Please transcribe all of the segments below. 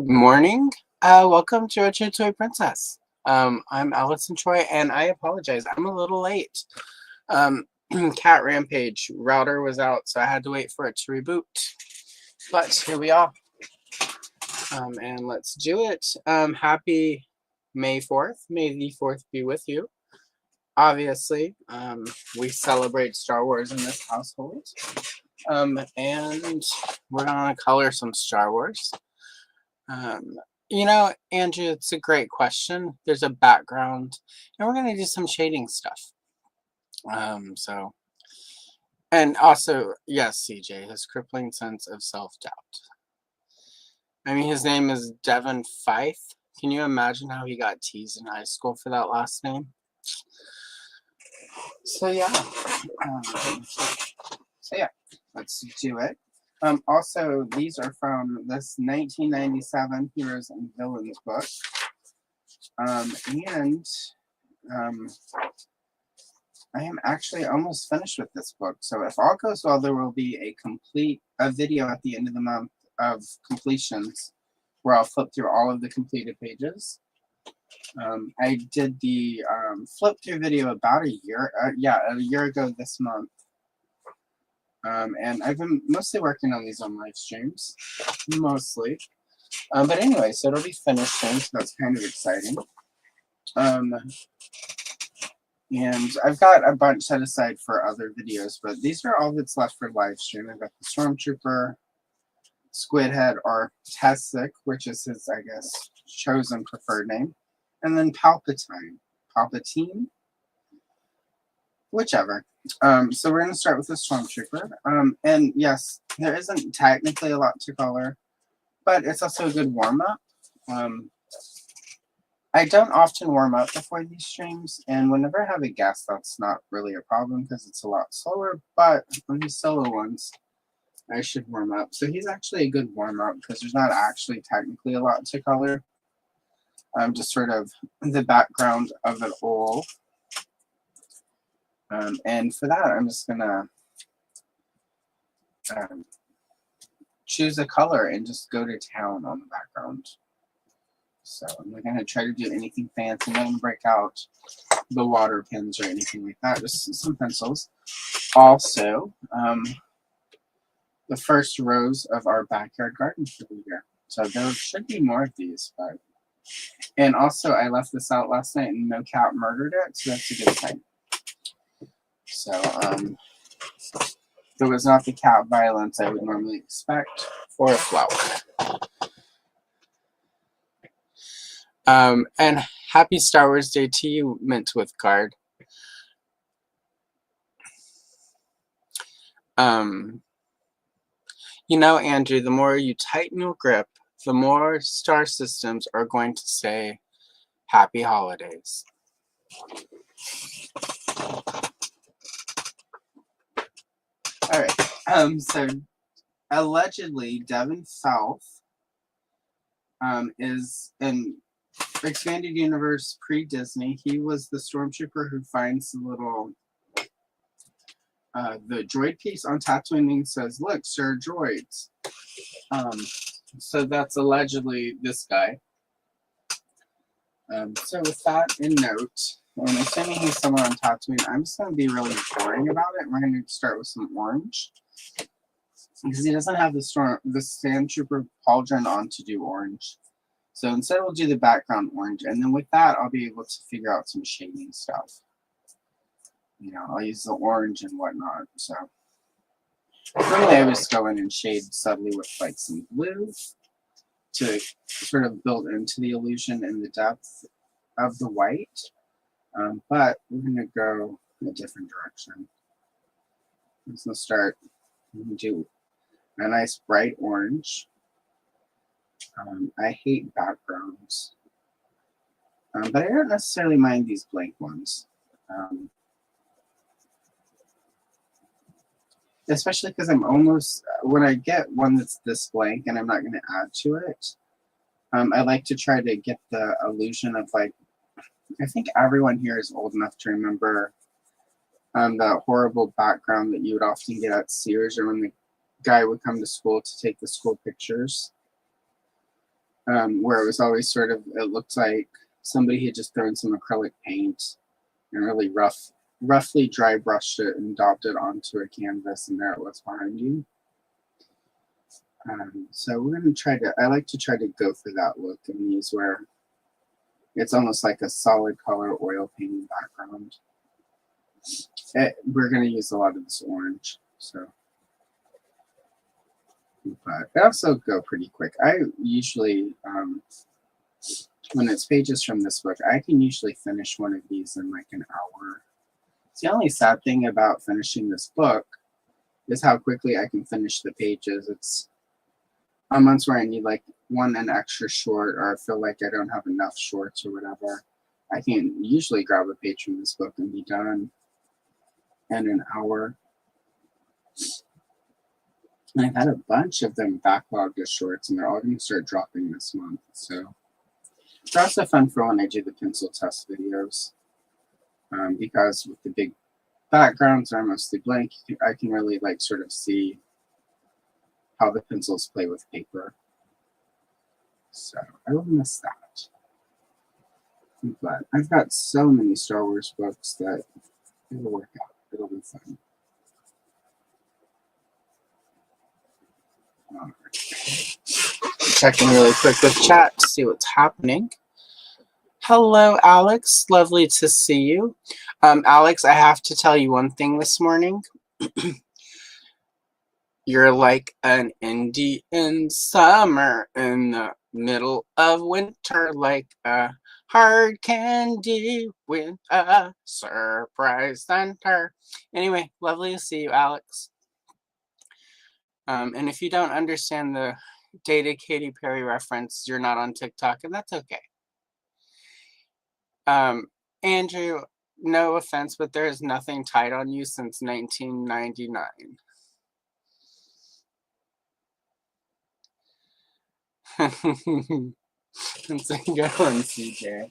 Good morning. Welcome to Retro Toy Princess. I'm Allison Troy, and I apologize. I'm a little late. Cat Rampage router was out, so I had to wait for it to reboot. But here we are. And let's do it. Happy May 4th. May the 4th be with you. Obviously, we celebrate Star Wars in this household. And we're gonna color some Star Wars. You know, Andrew, it's a great question. There's a background, and we're gonna do some shading stuff. And also, yes, CJ, his crippling sense of self-doubt. I mean, his name is Devin Fife. Can you imagine how he got teased in high school for that last name? So yeah, let's do it. Also, these are from this 1997 Heroes and Villains book. I am actually almost finished with this book. So if all goes well, there will be a video at the end of the month of completions where I'll flip through all of the completed pages. I did the flip through video about a year ago this month. And I've been mostly working on these on live streams, mostly. But anyway, so it'll be finished soon, so that's kind of exciting. And I've got a bunch set aside for other videos, but these are all that's left for live stream. I've got the Stormtrooper, Squidhead, or Tessic, which is his, I guess, chosen preferred name, and then Palpatine, whichever. So we're going to start with the Stormtrooper. And yes, there isn't technically a lot to color, but it's also a good warm-up. I don't often warm up before these streams, and whenever I have a guest, that's not really a problem because it's a lot slower, but on these solo ones, I should warm up. So he's actually a good warm-up because there's not actually technically a lot to color. Just sort of the background of it all. And for that, I'm just going to choose a color and just go to town on the background. So I'm not going to try to do anything fancy. I'm not going to break out the water pins or anything like that, just some pencils. Also, the first rows of our backyard garden for the year. So there should be more of these. And also, I left this out last night and no cat murdered it, so that's a good thing. So there was not the cat violence I would normally expect for a flower. And happy Star Wars Day to you, Mint with Guard. You know, Andrew, the more you tighten your grip, the more star systems are going to say happy holidays. All right. So allegedly, Devin South is an expanded universe pre-Disney. He was the Stormtrooper who finds the little the droid piece on Tatooine and says, "Look, sir, droids." So that's allegedly this guy. So with that in note, and assuming he's somewhere on Tatooine, I'm just going to be really boring about it. We're going to start with some orange. Because he doesn't have the Sandtrooper pauldron on to do orange. So instead we'll do the background orange. And then with that, I'll be able to figure out some shading stuff. You know, I'll use the orange and whatnot. So normally I would just go in and shade subtly with like some blue to sort of build into the illusion and the depth of the white. But we're going to go in a different direction. I'm just going to start and do a nice bright orange. I hate backgrounds, but I don't necessarily mind these blank ones. Especially because I'm almost, when I get one that's this blank and I'm not going to add to it, I like to try to get the illusion of like, I think everyone here is old enough to remember that horrible background that you would often get at Sears or when the guy would come to school to take the school pictures. where it was always sort of, it looked like somebody had just thrown some acrylic paint and really roughly dry brushed it and daubed it onto a canvas, and there it was behind you. So we're going to try to, I like to try to go for that look and use where it's almost like a solid color oil painting background. We're going to use a lot of this orange, so. But they also go pretty quick. I usually, when it's pages from this book, I can usually finish one of these in like an hour. It's the only sad thing about finishing this book is how quickly I can finish the pages. It's on months where I need like an extra short, or I feel like I don't have enough shorts or whatever. I can usually grab a page from this book and be done in an hour. And I've had a bunch of them backlogged as shorts, and they're all going to start dropping this month. So it's also fun for when I do the pencil test videos, because with the big backgrounds are mostly blank, I can really like sort of see how the pencils play with paper. So I will miss that. But I've got so many Star Wars books that it'll work out. It'll be fun. All right. Checking really quick with chat to see what's happening. Hello, Alex. Lovely to see you. Alex, I have to tell you one thing this morning. You're like an Indian summer in the middle of winter, like a hard candy with a surprise center. Anyway, lovely to see you, Alex. And if you don't understand the dated Katy Perry reference, you're not on TikTok, and that's okay. Andrew, no offense, but there is nothing tied on you since 1999. That's a good one, CJ.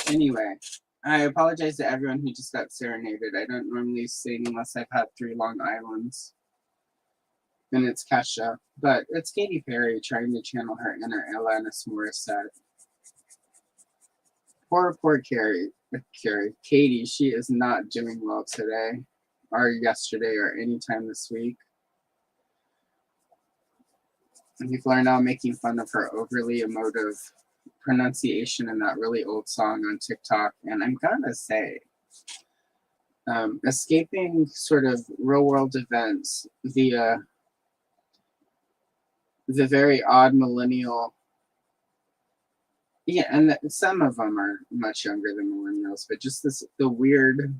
Anyway, I apologize to everyone who just got serenaded. I don't normally sing unless I've had 3 Long Islands. And it's Kesha. But it's Katy Perry trying to channel her inner Alanis Morissette. Poor Katie, she is not doing well today, or yesterday, or anytime this week. And people are now making fun of her overly emotive pronunciation in that really old song on TikTok. And I'm gonna say, escaping sort of real world events via the very odd millennial. Yeah, and some of them are much younger than millennials, but just the weird,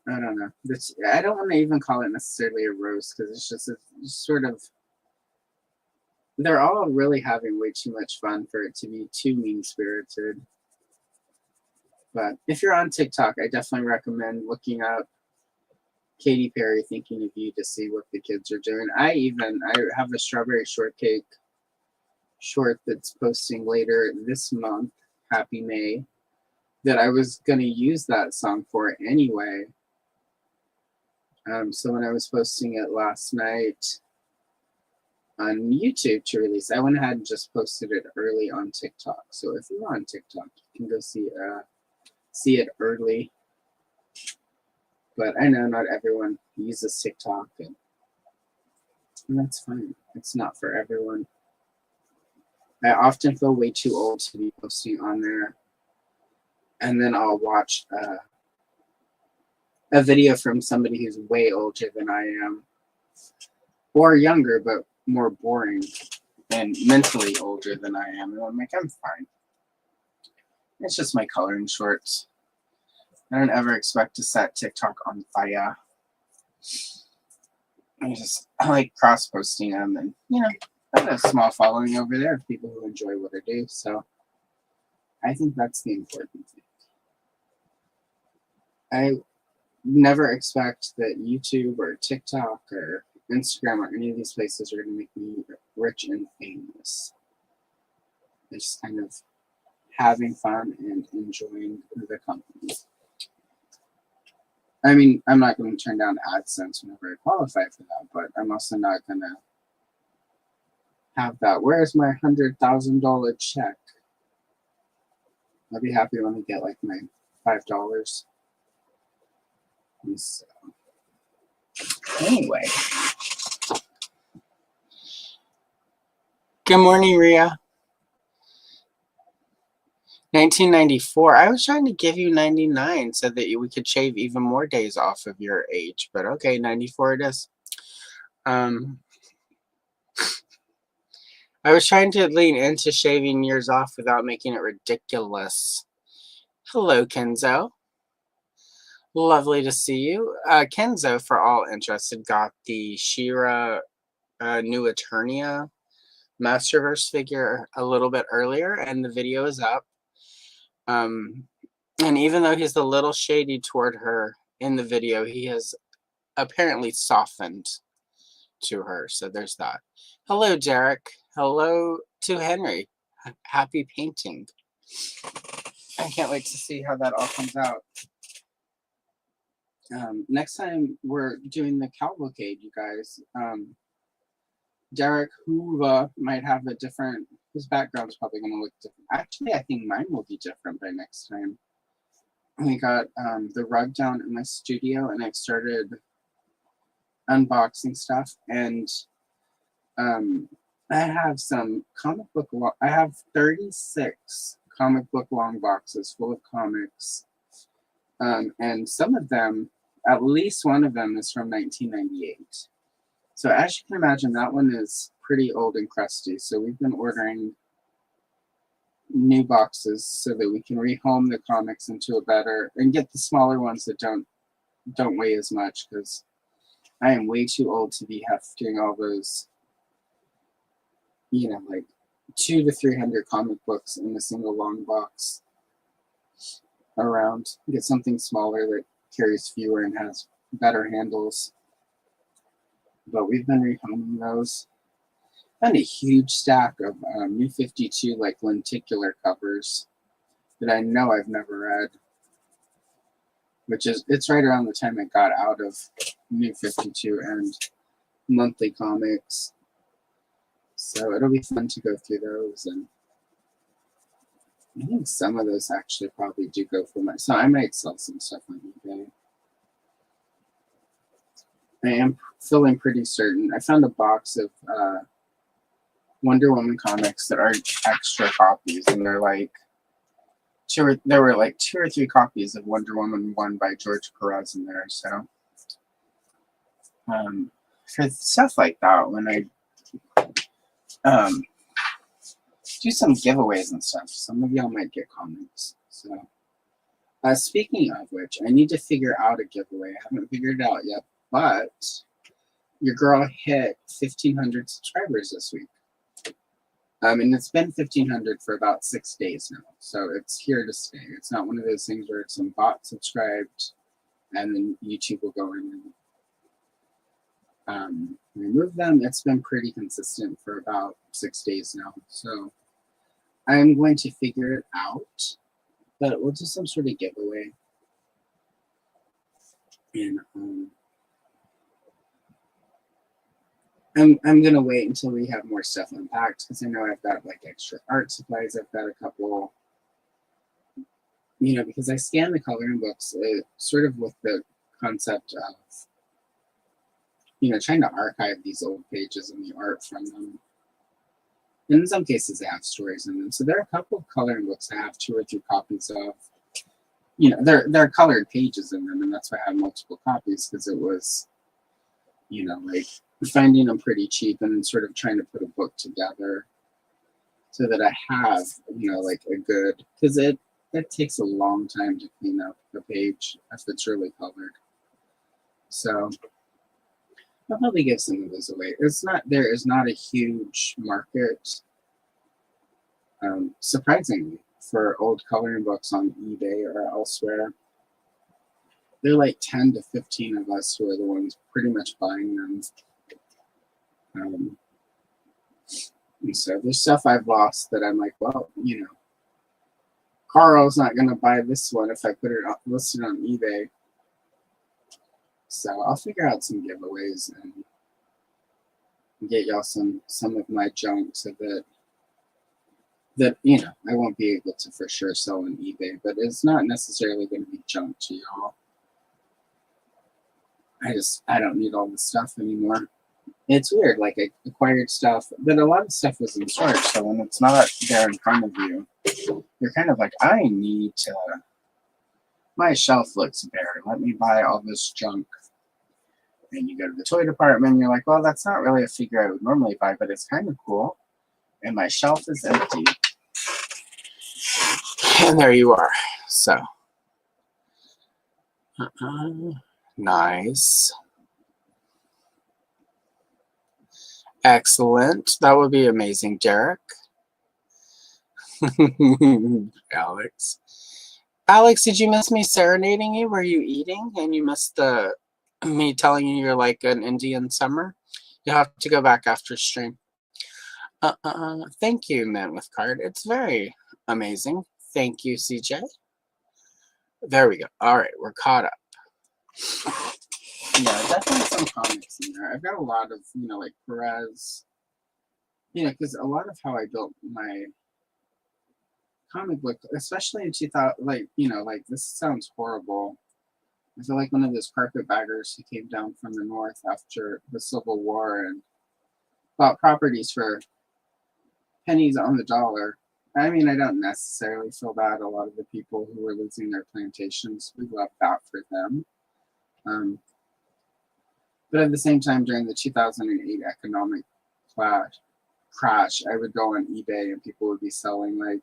I don't know. I don't want to even call it necessarily a roast, because it's just a sort of, they're all really having way too much fun for it to be too mean-spirited. But if you're on TikTok, I definitely recommend looking up Katy Perry Thinking of You to see what the kids are doing. I have a strawberry shortcake short that's posting later this month, Happy May, that I was going to use that song for anyway. So when I was posting it last night on YouTube to release, I went ahead and just posted it early on TikTok. So if you're on TikTok, you can go see it early. But I know not everyone uses TikTok, and that's fine. It's not for everyone. I often feel way too old to be posting on there, and then I'll watch a video from somebody who's way older than I am, or younger but more boring and mentally older than I am, and I'm like, I'm fine. It's just my coloring shorts. I don't ever expect to set TikTok on fire. I like cross-posting them, and I have a small following over there of people who enjoy what I do, so I think that's the important thing. I never expect that YouTube or TikTok or Instagram or any of these places are going to make me rich and famous. It's kind of having fun and enjoying the company. I mean, I'm not going to turn down AdSense whenever I qualify for that, but I'm also not going to have that. Where's my $100,000 check? I'll be happy when I get like my $5. And so, anyway. Good morning, Ria. 1994. I was trying to give you 99 so that we could shave even more days off of your age, but okay, 94 it is. I was trying to lean into shaving years off without making it ridiculous. Hello, Kenzo. Lovely to see you. Kenzo, for all interested, got the She-Ra new Eternia Masterverse figure a little bit earlier, and the video is up. And even though he's a little shady toward her in the video, he has apparently softened to her. So there's that. Hello, Derek. Hello to Henry. Happy painting. I can't wait to see how that all comes out. Next time we're doing the cavalcade, you guys. Derek Hoover might have a different, his background's probably going to look different. Actually, I think mine will be different by next time. We got the rug down in my studio, and I started unboxing stuff, and I have some comic book, I have 36 comic book long boxes full of comics, and some of them, at least one of them is from 1998. So as you can imagine, that one is pretty old and crusty. So we've been ordering new boxes so that we can rehome the comics into a better, and get the smaller ones that don't weigh as much, because I am way too old to be hefting all those, you know, like 200 to 300 comic books in a single long box around. Get something smaller that carries fewer and has better handles. But we've been rehoming those. And a huge stack of New 52 like lenticular covers that I know I've never read. Which is, it's right around the time I got out of New 52 and monthly comics. So it'll be fun to go through those, and I think some of those actually probably do go for my, so I might sell some stuff on eBay. I am feeling pretty certain. I found a box of Wonder Woman comics that are extra copies, and they're like there were like 2 or 3 copies of Wonder Woman 1 by George Perez in there. So for stuff like that, when I do some giveaways and stuff, some of y'all might get comments. So speaking of which, I need to figure out a giveaway. I haven't figured it out yet, but your girl hit 1,500 subscribers this week. And it's been 1,500 for about 6 days now. So it's here to stay. It's not one of those things where some bot subscribed and then YouTube will go in and remove them. It's been pretty consistent for about 6 days now. So I'm going to figure it out, but we'll do some sort of giveaway. And I'm going to wait until we have more stuff unpacked, because I know I've got like extra art supplies. I've got a couple, you know, because I scan the coloring books sort of with the concept of, you know, trying to archive these old pages and the art from them. And in some cases, they have stories in them. So there are a couple of coloring books I have 2 or 3 copies of. You know, there are colored pages in them, and that's why I have multiple copies, because it was, you know, like finding them pretty cheap and then sort of trying to put a book together so that I have, you know, like a good, because it takes a long time to clean up a page if it's really colored. So I'll probably give some of those away. There is not a huge market, surprisingly, for old coloring books on eBay or elsewhere. There are like 10 to 15 of us who are the ones pretty much buying them. And so there's stuff I've lost that I'm like, well, you know, Carl's not going to buy this one if I put it listed on eBay. So I'll figure out some giveaways and get y'all some of my junk so that you know I won't be able to for sure sell on eBay, but it's not necessarily going to be junk to y'all. I don't need all this stuff anymore. It's weird, like I acquired stuff, but a lot of stuff was in storage, so when it's not there in front of you, you're kind of like, I need to, my shelf looks bare, let me buy all this junk. And you go to the toy department, and you're like, well, that's not really a figure I would normally buy, but it's kind of cool. And my shelf is empty. And there you are. So, nice. Excellent. That would be amazing, Derek. Alex. Alex, did you miss me serenading you? Were you eating and you missed me telling you you're like an Indian summer? You'll have to go back after stream. Thank you, Man with Card. It's very amazing. Thank you, CJ. There we go. All right, we're caught up. Yeah, definitely some comics in there. I've got a lot of, you know, like Perez. You know, because a lot of how I built my comic book, especially in 2000, like, you know, like this sounds horrible. I feel like one of those carpetbaggers who came down from the north after the Civil War and bought properties for pennies on the dollar. I mean, I don't necessarily feel bad. A lot of the people who were losing their plantations, we love that for them. But at the same time, during the 2008 economic crash, I would go on eBay and people would be selling like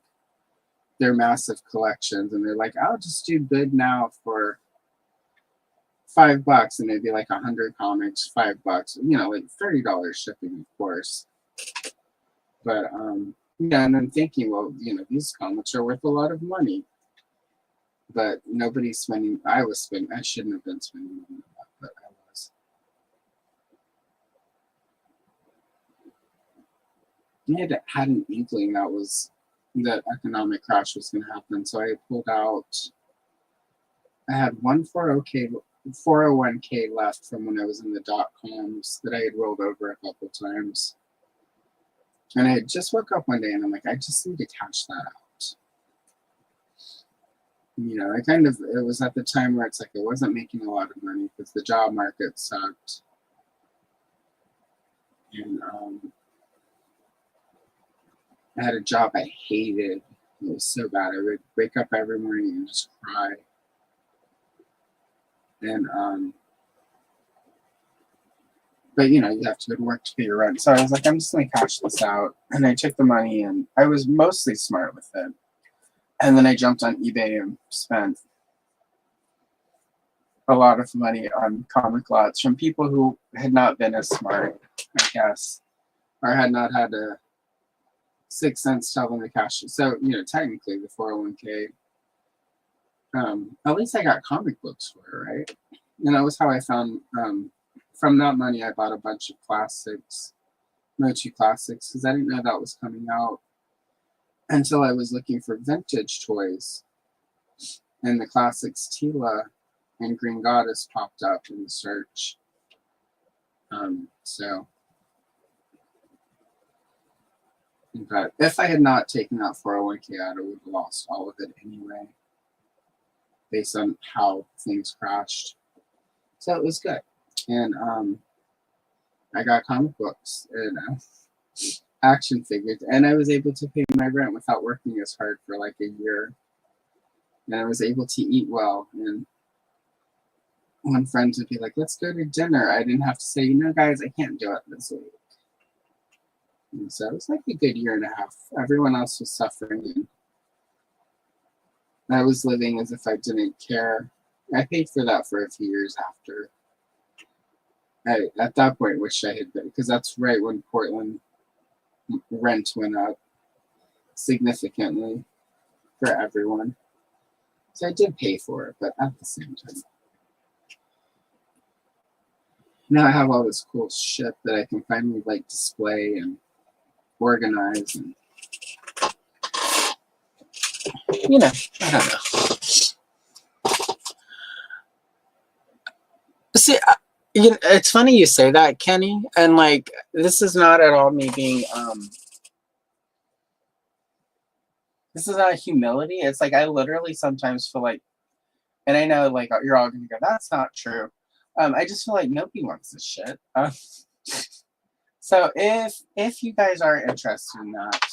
their massive collections, and they're like, I'll just do good now for $5, and they'd be like 100 comics, $5, you know, like $30 shipping, of course. But yeah, and I'm thinking, well, you know, these comics are worth a lot of money, but nobody's spending. I shouldn't have been spending money on that, but I was. I had an inkling that economic crash was going to happen, so I pulled out. I had one 401k left from when I was in the .coms that I had rolled over a couple times. And I just woke up one day and I'm like, I just need to cash that out. You know, it was at the time where it's like I wasn't making a lot of money because the job market sucked. And I had a job I hated. It was so bad. I would wake up every morning and just cry. And but you know, you have to go to work to pay your rent. So I was like, I'm just gonna cash this out. And I took the money and I was mostly smart with it. And then I jumped on eBay and spent a lot of money on comic lots from people who had not been as smart, I guess, or had not had a sixth sense tell them to cash it. So, you know, technically the 401k, at least I got comic books for it, right? And that was how I found, from that money, I bought a bunch of classics, Mochi classics, because I didn't know that was coming out until I was looking for vintage toys. And the classics Tila and Green Goddess popped up in the search. But if I had not taken that 401k out, I would have lost all of it anyway, based on how things crashed. So it was good. And I got comic books and action figures, and I was able to pay my rent without working as hard for like a year. And I was able to eat well. And when friends would be like, let's go to dinner, I didn't have to say, you know, guys, I can't do it this week. And so it was like a good year and a half. Everyone else was suffering. And I was living as if I didn't care. I paid for that for a few years after. I, at that point, wish I had been, because that's right when Portland rent went up significantly for everyone. So I did pay for it, but at the same time. Now I have all this cool shit that I can finally like display and organize, and you know, I don't know. See, You know, it's funny you say that, Kenny, and like this is not at all me being this is not humility. It's like I literally sometimes feel like, and I know like you're all gonna go, that's not true. I just feel like nobody wants this shit. So if you guys are interested in that,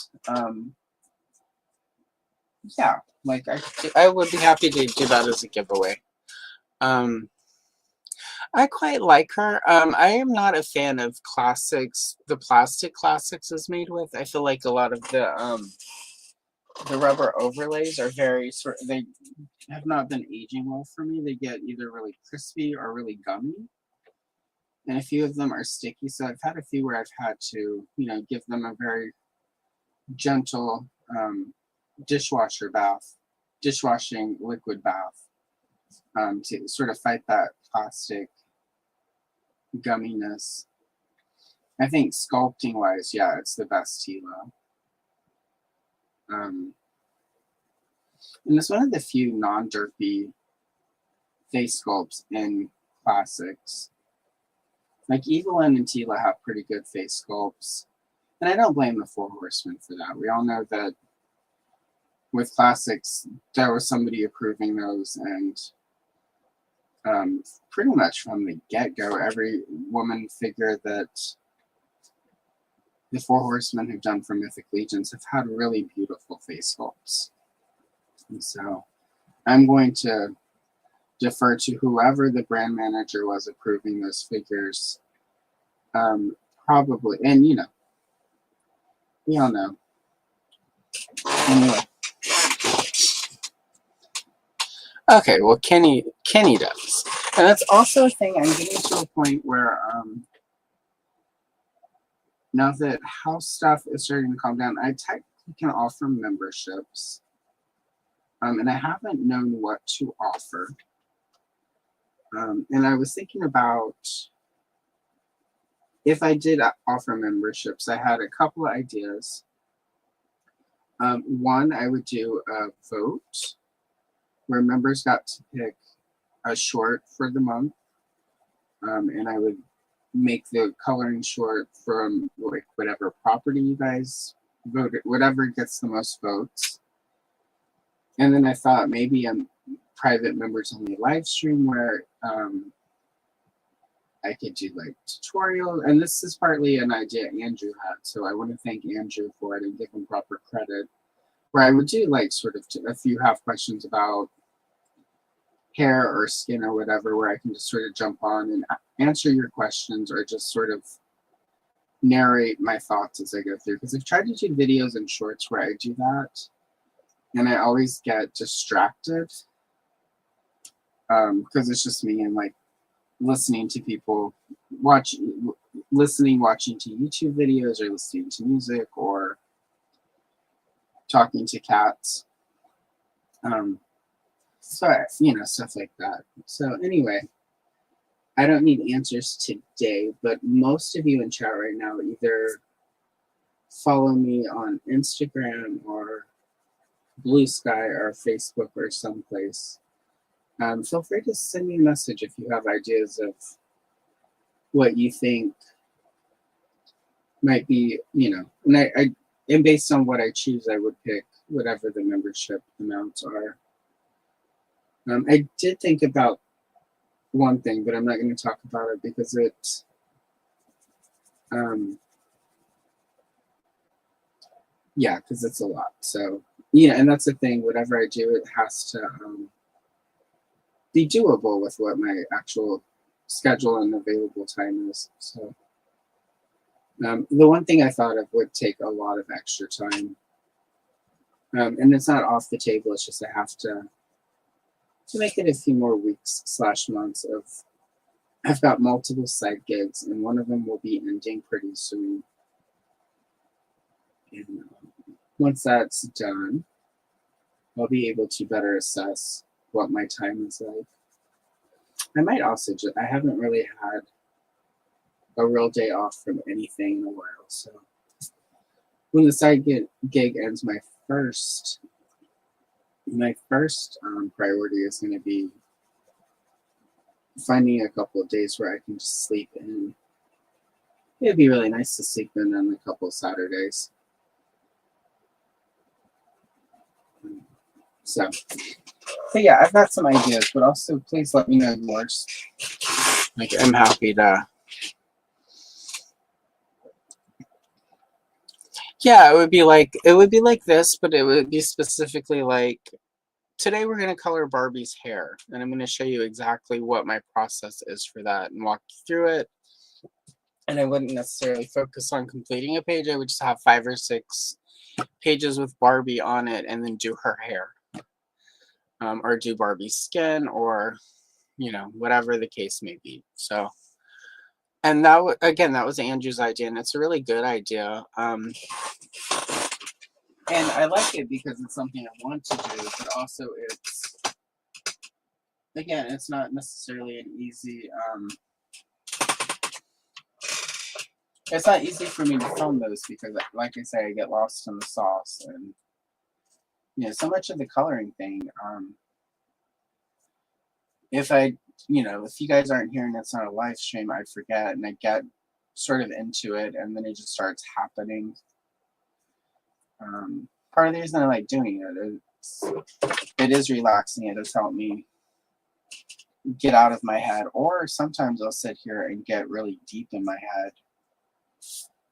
yeah, like I would be happy to do that as a giveaway. I quite like her. I am not a fan of classics, the plastic classics is made with. I feel like a lot of the rubber overlays are very sort. They have not been aging well for me. They get either really crispy or really gummy, and a few of them are sticky. So I've had a few where I've had to, give them a very gentle dishwashing liquid bath, to sort of fight that plastic gumminess. I think sculpting wise, yeah, it's the best Tila. And it's one of the few non-derpy face sculpts in classics. Like Evelyn and Tila have pretty good face sculpts. And I don't blame the Four Horsemen for that. We all know that with classics, there was somebody approving those, and pretty much from the get-go, every woman figure that the Four Horsemen have done for Mythic Legions have had really beautiful face sculpts. And so I'm going to defer to whoever the brand manager was approving those figures. Probably, and we all know. Anyway. Okay, well, Kenny does. And that's also a thing. I'm getting to a point where now that house stuff is starting to calm down, I technically can offer memberships. And I haven't known what to offer. And I was thinking about if I did offer memberships, I had a couple of ideas. One, I would do a vote where members got to pick a short for the month. And I would make the coloring short from like whatever property you guys voted, whatever gets the most votes. And then I thought maybe a private members only live stream where I could do like tutorial, and this is partly an idea Andrew had, so I want to thank Andrew for it and give him proper credit, where I would do like sort of if you have questions about hair or skin or whatever, where I can just sort of jump on and answer your questions or just sort of narrate my thoughts as I go through. Because I've tried to do videos and shorts where I do that, and I always get distracted because it's just me and like listening to people watching to YouTube videos or listening to music or talking to cats. So, stuff like that. So anyway, I don't need answers today, but most of you in chat right now either follow me on Instagram or Blue Sky or Facebook or someplace. Feel free to send me a message if you have ideas of what you think might be, and and based on what I choose, I would pick whatever the membership amounts are. I did think about one thing, but I'm not going to talk about it because it, because it's a lot. So, and that's the thing. Whatever I do, it has to be doable with what my actual schedule and available time is. So, the one thing I thought of would take a lot of extra time, and it's not off the table. It's just I have to make it a few more weeks / months of. I've got multiple side gigs, and one of them will be ending pretty soon. And once that's done, I'll be able to better assess what my time is like. I might also I haven't really had a real day off from anything in a while. So when the side gig ends, my first priority is going to be finding a couple of days where I can just sleep in. It'd be really nice to sleep in on a couple of Saturdays. So, but yeah, I've got some ideas, but also please let me know yours. Like, I'm happy to. Yeah, it would be like this, but it would be specifically like, today we're going to color Barbie's hair, and I'm going to show you exactly what my process is for that and walk you through it. And I wouldn't necessarily focus on completing a page. I would just have 5 or 6 pages with Barbie on it and then do her hair. Or do Barbie's skin, or, you know, whatever the case may be. So, and that was Andrew's idea, and it's a really good idea. And I like it because it's something I want to do, but also it's not necessarily an easy, it's not easy for me to film those because, like I say, I get lost in the sauce, and, you know, so much of the coloring thing, if you guys aren't here and it's not a live stream, I forget, and I get sort of into it, and then it just starts happening. Part of the reason I like doing it is relaxing. It has helped me get out of my head, or sometimes I'll sit here and get really deep in my head,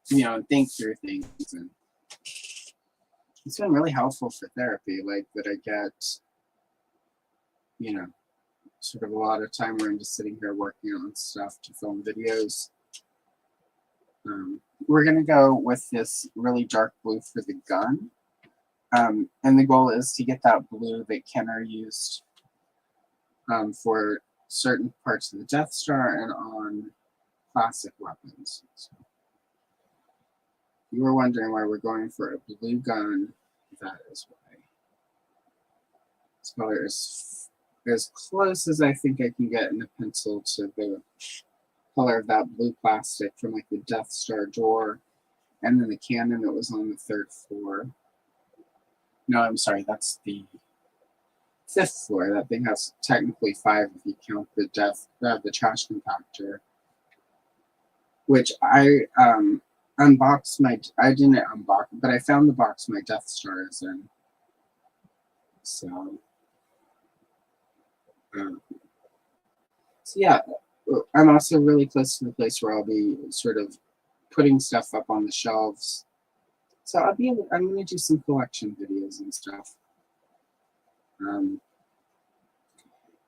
you know, and think through things. And it's been really helpful for therapy, like that I get, you know, sort of a lot of time where I'm just sitting here working on stuff to film videos. We're going to go with this really dark blue for the gun. And the goal is to get that blue that Kenner used for certain parts of the Death Star and on classic weapons. So, you were wondering why we're going for a blue gun. That is why. This color is as close as I think I can get in a pencil to the color of that blue plastic from like the Death Star door, and then the cannon that was on the 3rd floor. No, I'm sorry, that's the 5th floor. That thing has technically 5 if you count the trash compactor, which I unboxed I didn't unbox, but I found the box my Death Star is in. So yeah, I'm also really close to the place where I'll be sort of putting stuff up on the shelves. So I'm going to do some collection videos and stuff.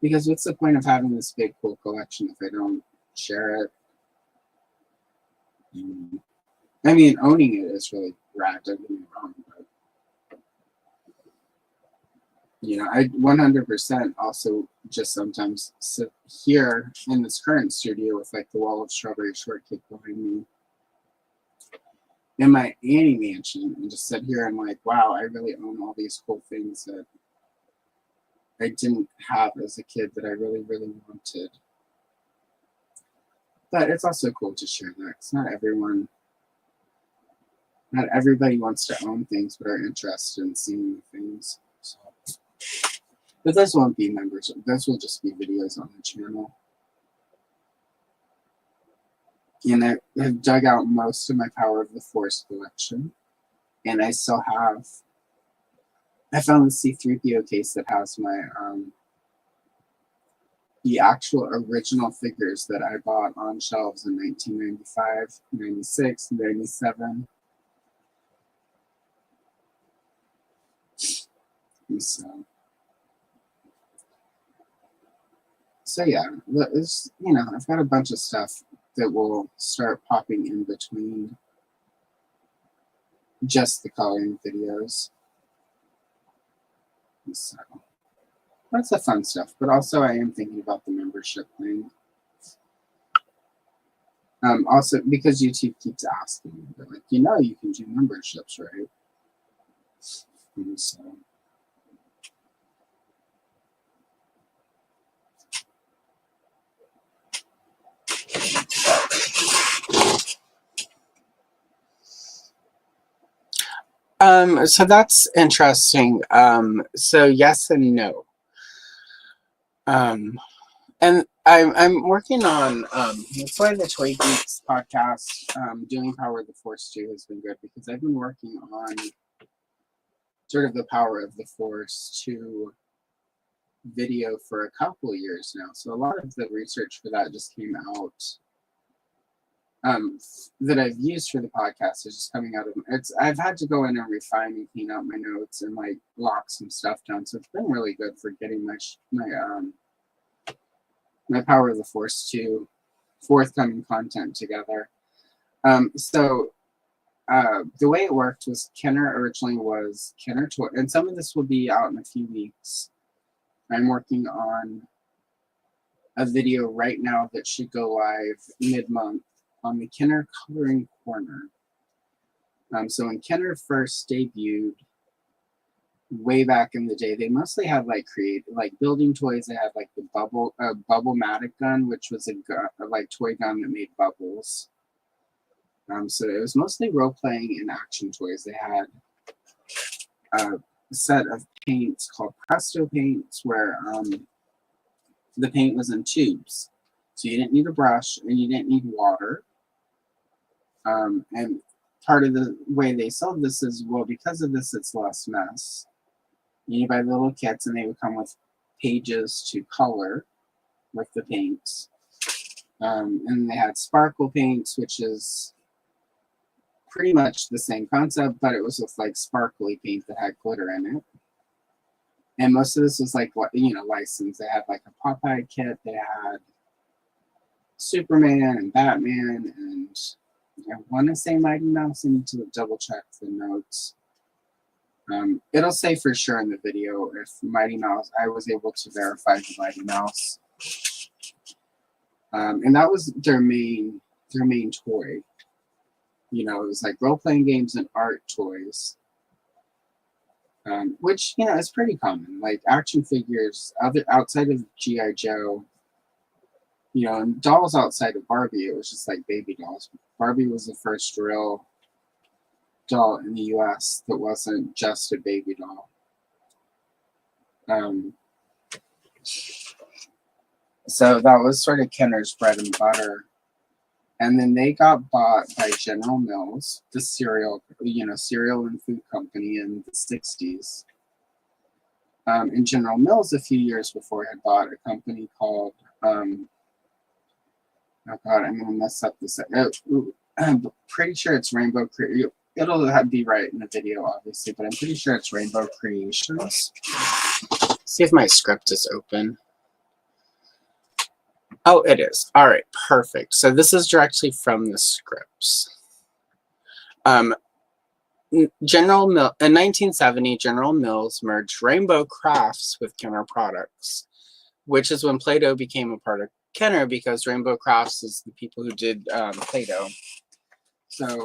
Because what's the point of having this big cool collection if I don't share it? I mean, owning it is really rad, don't get me wrong, but you know, I 100% also just sometimes sit here in this current studio with like the wall of strawberry shortcake behind me in my Annie mansion and just sit here and like, wow, I really own all these cool things that I didn't have as a kid that I really, really wanted. But it's also cool to share that because not everybody wants to own things but are interested in seeing things. So. But those won't be members. Those will just be videos on the channel. And I have dug out most of my Power of the Force collection. And I still have... I found the C-3PO case that has my... the actual original figures that I bought on shelves in 1995, 96, 97. So yeah, you know, I've got a bunch of stuff that will start popping in between just the coloring videos. So that's the fun stuff, but also I am thinking about the membership thing. Also, because YouTube keeps asking me, they're like, you know, you can do memberships, right? And so. So that's interesting. So yes and no. And I'm working on that's why the Toy Geeks podcast, doing Power of the Force 2 has been good, because I've been working on sort of the Power of the Force 2 video for a couple of years now. So a lot of the research for that just came out, that I've used for the podcast is just coming out of I've had to go in and refine and clean out my notes and like lock some stuff down. So it's been really good for getting my Power of the Force 2 forthcoming content together. So the way it worked was Kenner originally was Kenner Toy, and some of this will be out in a few weeks. I'm working on a video right now that should go live mid-month on the Kenner Coloring Corner. So when Kenner first debuted, way back in the day, they mostly had like building toys. They had like the bubble-matic gun, which was a toy gun that made bubbles. So it was mostly role-playing and action toys. They had a set of paints called Presto paints, where the paint was in tubes. So you didn't need a brush and you didn't need water. And part of the way they sold this is, well, because of this, it's less mess. You buy the little kits, and they would come with pages to color with the paints. And they had sparkle paints, which is pretty much the same concept, but it was with like sparkly paint that had glitter in it. And most of this was like, licensed. They had like a Popeye kit. They had Superman and Batman, and I want to say Mighty Mouse. I need to double check the notes. It'll say for sure in the video if Mighty Mouse, I was able to verify the Mighty Mouse. And that was their main toy. It was like role-playing games and art toys. Which, is pretty common. Like action figures, outside of G.I. Joe, and dolls outside of Barbie, it was just like baby dolls. Barbie was the first real doll in the US that wasn't just a baby doll. So that was sort of Kenner's bread and butter. And then they got bought by General Mills, the cereal and food company in the 60s. And General Mills, a few years before, had bought a company called, oh God, I'm going to mess up this. I'm pretty sure it's Rainbow Creations. It'll be right in the video, obviously, but I'm pretty sure it's Rainbow Creations. See if my script is open. Oh, it is. All right, perfect. So this is directly from the scripts. In 1970, General Mills merged Rainbow Crafts with Kenner Products, which is when Play-Doh became a part of Kenner, because Rainbow Crafts is the people who did Play-Doh. So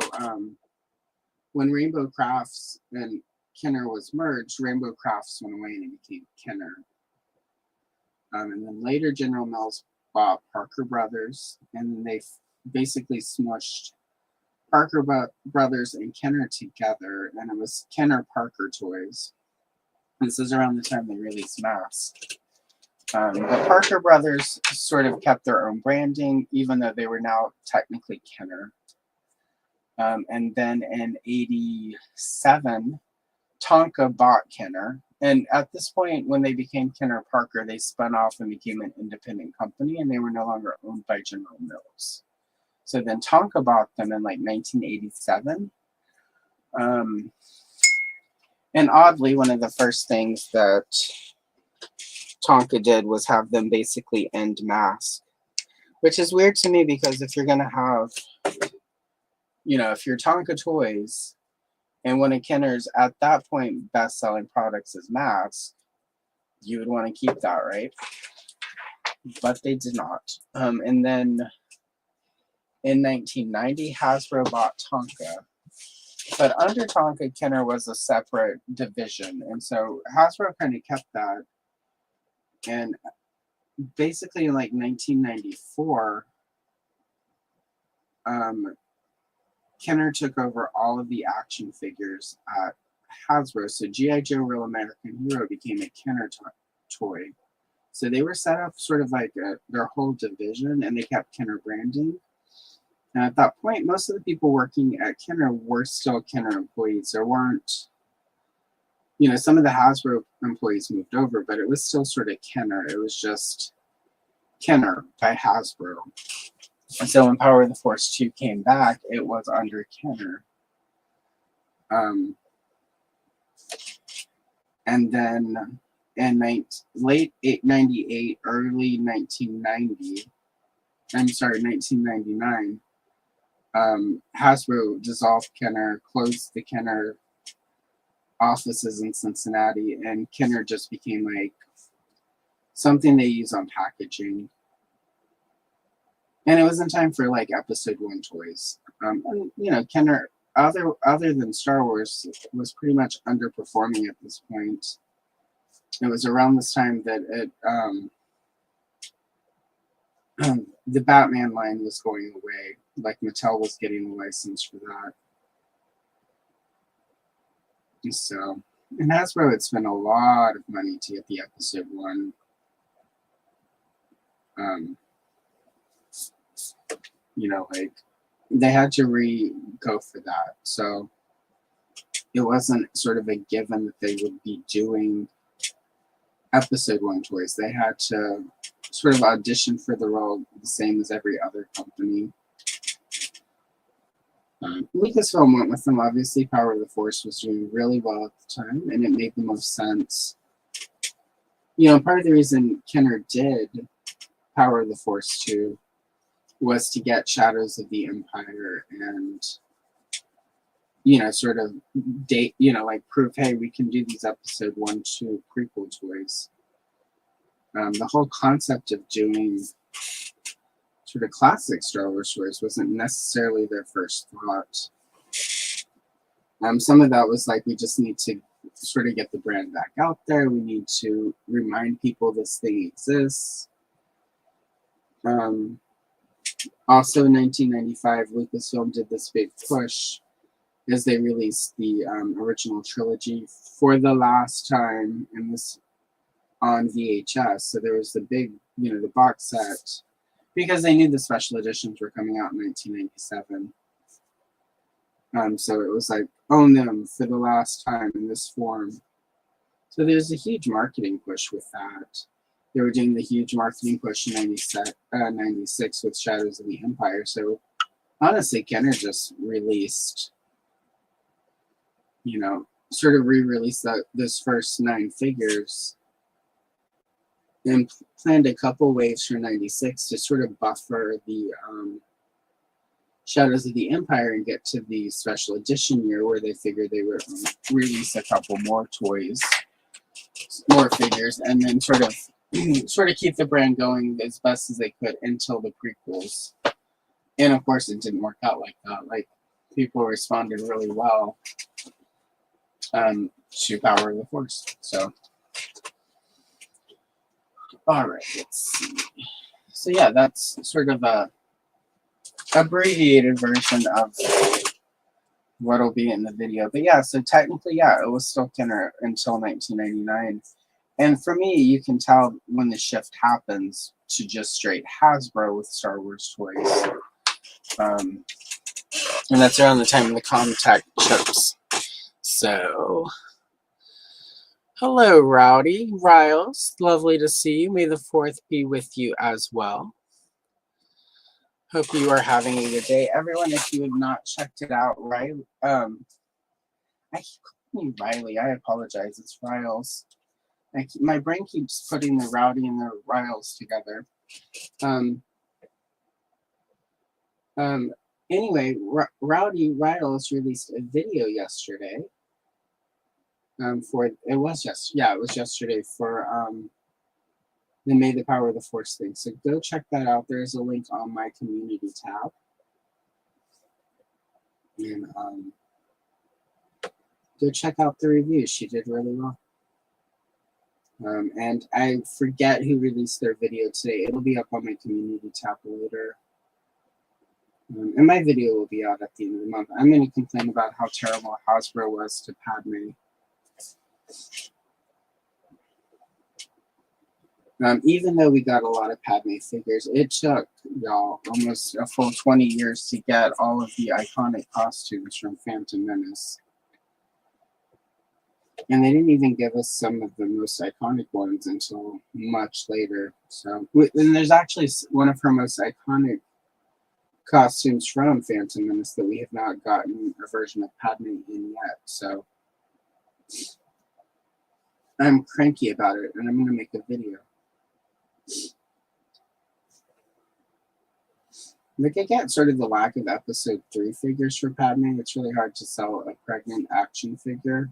when Rainbow Crafts and Kenner was merged, Rainbow Crafts went away and it became Kenner. And then later General Mills bought Parker Brothers, and they basically smushed Parker Brothers and Kenner together, and it was Kenner Parker Toys. This is around the time they released Mask. The Parker Brothers sort of kept their own branding, even though they were now technically Kenner. And then in '87, Tonka bought Kenner. And at this point, when they became Kenner Parker, they spun off and became an independent company, and they were no longer owned by General Mills. So then Tonka bought them in like 1987. And oddly, one of the first things that Tonka did was have them basically end Mask, which is weird to me, because if you're going to have, if you're Tonka Toys, and one of Kenner's, at that point, best-selling products is Mask, you would want to keep that, right? But they did not. And then in 1990, Hasbro bought Tonka. But under Tonka, Kenner was a separate division. And so Hasbro kind of kept that. And basically in like 1994, Kenner took over all of the action figures at Hasbro. So G.I. Joe Real American Hero became a Kenner toy. So they were set up sort of like their whole division, and they kept Kenner branding. And at that point, most of the people working at Kenner were still Kenner employees. There weren't, some of the Hasbro employees moved over, but it was still sort of Kenner. It was just Kenner by Hasbro. And so when Power of the Force 2 came back, it was under Kenner. And then in late 98, early 1999, Hasbro dissolved Kenner, closed the Kenner offices in Cincinnati, and Kenner just became like something they use on packaging. And it was in time for like Episode 1 toys. And Kenner, other than Star Wars, was pretty much underperforming at this point. It was around this time that the Batman line was going away. Like Mattel was getting a license for that. And so, and Hasbro had spent a lot of money to get the Episode 1. Like they had to go for that. So it wasn't sort of a given that they would be doing Episode 1 toys. They had to sort of audition for the role the same as every other company. Lucasfilm went with them. Obviously, Power of the Force was doing really well at the time, and it made the most sense. Part of the reason Kenner did Power of the Force 2 was to get Shadows of the Empire and, sort of date, like prove, hey, we can do these Episode 1, 2 prequel toys. The whole concept of doing sort of classic Star Wars toys wasn't necessarily their first thought. Some of that was like, we just need to sort of get the brand back out there. We need to remind people this thing exists. Also in 1995, Lucasfilm did this big push as they released the original trilogy for the last time on VHS. So there was the big, the box set, because they knew the special editions were coming out in 1997. So it was like, own them for the last time in this form. So there's a huge marketing push with that. They were doing the huge marketing push in 96 with Shadows of the Empire. So honestly, Kenner just released, sort of re-released those first 9 figures and planned a couple waves for 96 to sort of buffer the Shadows of the Empire and get to the special edition year where they figured they would release a couple more toys, more figures, and then sort of keep the brand going as best as they could until the prequels. And of course, it didn't work out like that. Like, people responded really well to Power of the Force. So, all right, let's see. So yeah, that's sort of a abbreviated version of what'll be in the video. But yeah, so technically, yeah, it was still Kenner until 1999. And for me, you can tell when the shift happens to just straight Hasbro with Star Wars toys. And that's around the time of the Comtech chips. So, hello, Rowdy, Riles. Lovely to see you. May the 4th be with you as well. Hope you are having a good day. Everyone, if you have not checked it out, right? I keep calling you Riley. I apologize. It's Riles. My brain keeps putting the Rowdy and the Riles together. Anyway, Rowdy Riles released a video yesterday. It was yesterday for the May the Power of the Force thing. So go check that out. There's a link on my community tab. And go check out the review. She did really well. And I forget who released their video today. It'll be up on my community tab later. And my video will be out at the end of the month. I'm going to complain about how terrible Hasbro was to Padme. Even though we got a lot of Padme figures, it took, y'all, almost a full 20 years to get all of the iconic costumes from Phantom Menace. And they didn't even give us some of the most iconic ones until much later. So, and there's actually one of her most iconic costumes from Phantom Menace that we have not gotten a version of Padme in yet. So, I'm cranky about it, and I'm going to make a video. Like, I get sort of the lack of episode 3 figures for Padme. It's really hard to sell a pregnant action figure.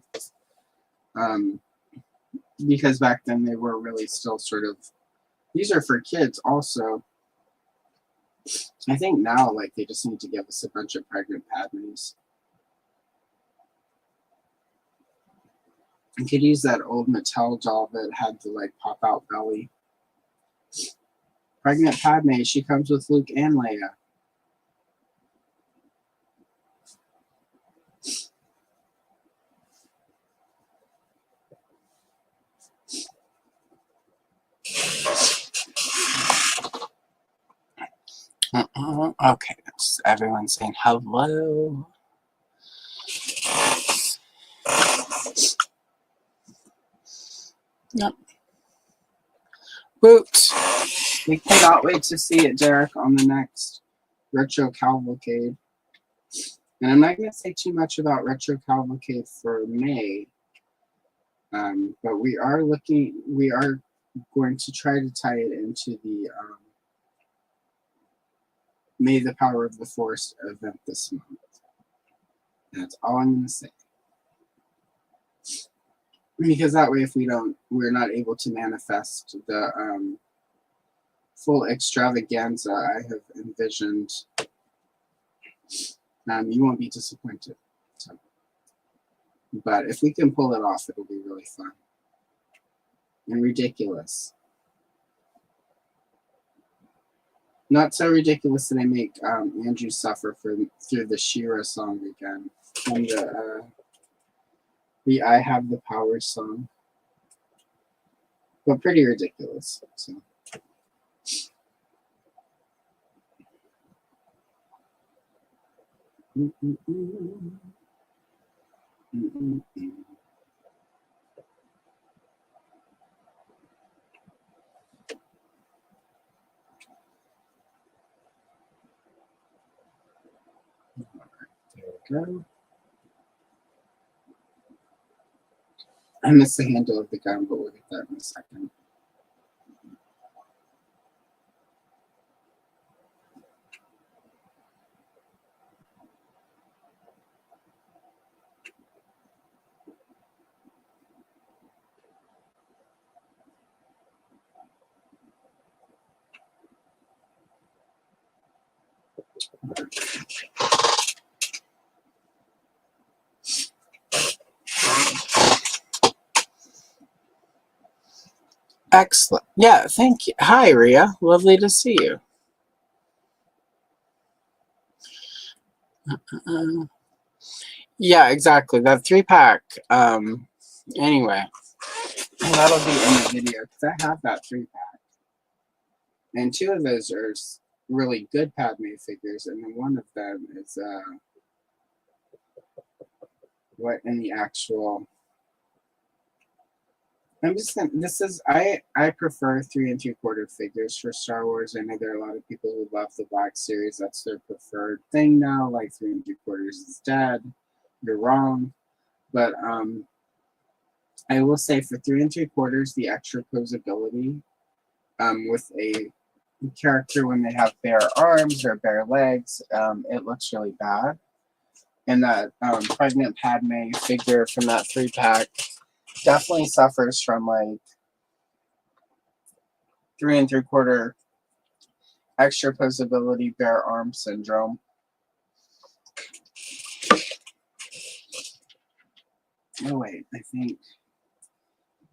Because back then they were really still sort of, these are for kids also. I think now, like, they just need to give us a bunch of pregnant Padmes. You could use that old Mattel doll that had the, like, pop-out belly. Pregnant Padme, she comes with Luke and Leia. Okay, everyone's saying hello. Yep. Woot! We cannot wait to see it, Derek, on the next Retro Cavalcade. And I'm not going to say too much about Retro Cavalcade for May, but we are going to try to tie it into the May the Power of the Force event this month. That's all I'm going to say. Because that way, if we're not able to manifest the full extravaganza I have envisioned, you won't be disappointed. So, but if we can pull it off, it'll be really fun and ridiculous. Not so ridiculous that I make Andrew suffer through the She-Ra song again from the I Have the Power song, but pretty ridiculous. So. There we go. I missed the handle of the gun, but we'll get that in a second. Excellent. Yeah, thank you. Hi, Ria. Lovely to see you. Yeah, exactly. That 3-pack. Anyway, that'll be in the video because I have that 3-pack. And 2 of those are really good Padme figures, and then one of them is what in the actual. I'm just gonna, I prefer 3 3/4 figures for Star Wars. I know there are a lot of people who love the Black Series. That's their preferred thing now. Like 3 3/4 is dead. You're wrong. But I will say for 3 3/4, the extra posability with a character when they have bare arms or bare legs, it looks really bad. And that pregnant Padme figure from that 3-pack definitely suffers from like 3 3/4 extra posability bare arm syndrome. Oh wait,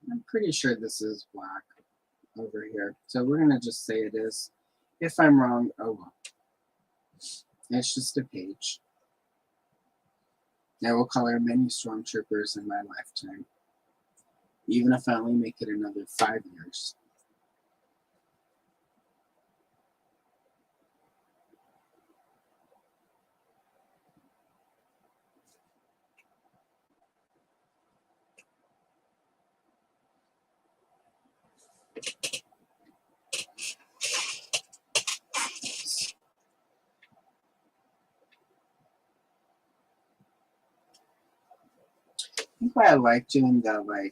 I'm pretty sure this is black over here. So we're gonna just say it is. If I'm wrong, oh well. It's just a page. I will color many stormtroopers in my lifetime. Even if I only make it another 5 years. I think why I like doing the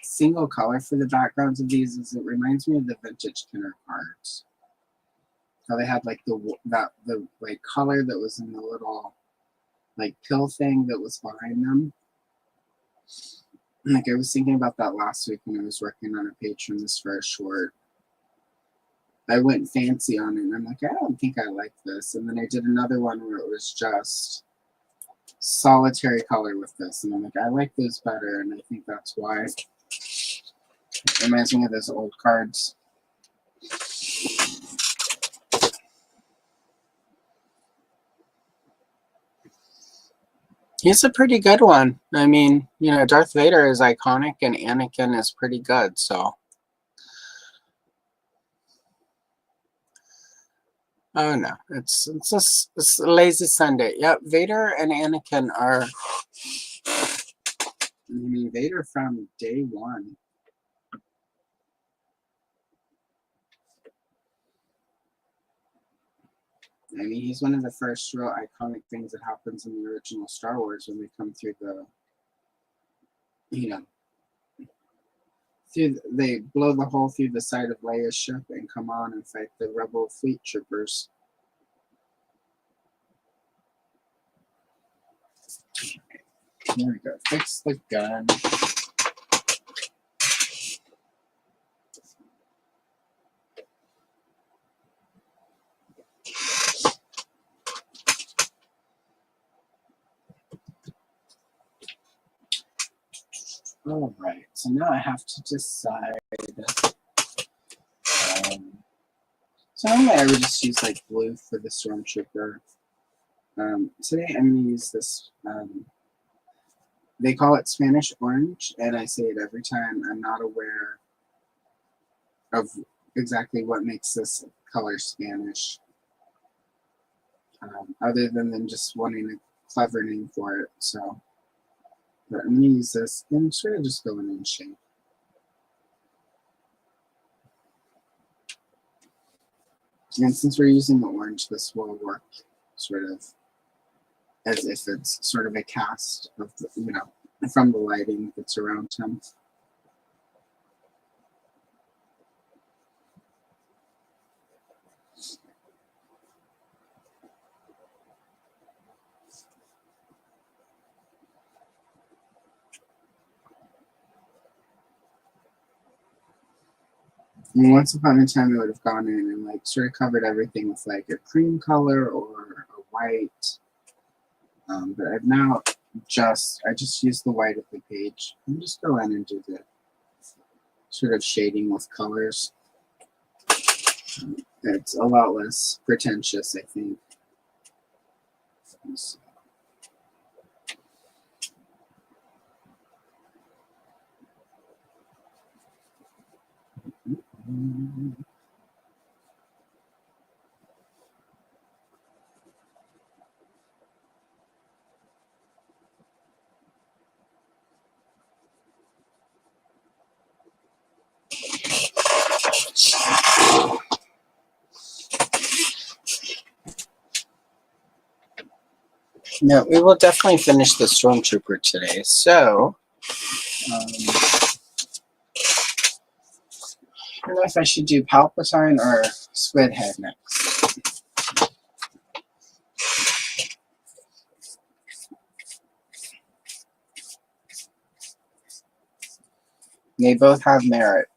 single color for the backgrounds of these is it reminds me of the vintage Kenner cards. How they had like the color that was in the little like pill thing that was behind them. Like I was thinking about that last week when I was working on a page from this for a short. I went fancy on it and I'm like, I don't think I like this. And then I did another one where it was just solitary color with this. And I'm like, I like those better. And I think that's why. It reminds me of those old cards. He's a pretty good one. I mean, you know, Darth Vader is iconic and Anakin is pretty good, so. Oh no, it's a lazy Sunday. Yep, Vader and Anakin are. I mean, Vader from day one. I mean, he's one of the first real iconic things that happens in the original Star Wars when they come through the, you know, they blow the hole through the side of Leia's ship and come on and fight the rebel fleet troopers. There we go. Fix the gun. All right. So now I have to decide. So normally I would just use like blue for the Stormtrooper. Today I'm going to use this. They call it Spanish orange, and I say it every time. I'm not aware of exactly what makes this color Spanish, other than them just wanting a clever name for it. So, but I'm going to use this and sort of just go in shape. And since we're using the orange, this will work sort of as if it's sort of a cast of the, you know, from the lighting that's around him. And once upon a time, I would have gone in and like sort of covered everything with like a cream color or a white. But I've now I just use the white of the page and just go in and do the sort of shading with colors. It's a lot less pretentious, I think. No, we will definitely finish the Stormtrooper today. So, I don't know if I should do Palpatine or Squid Head next. They both have merit.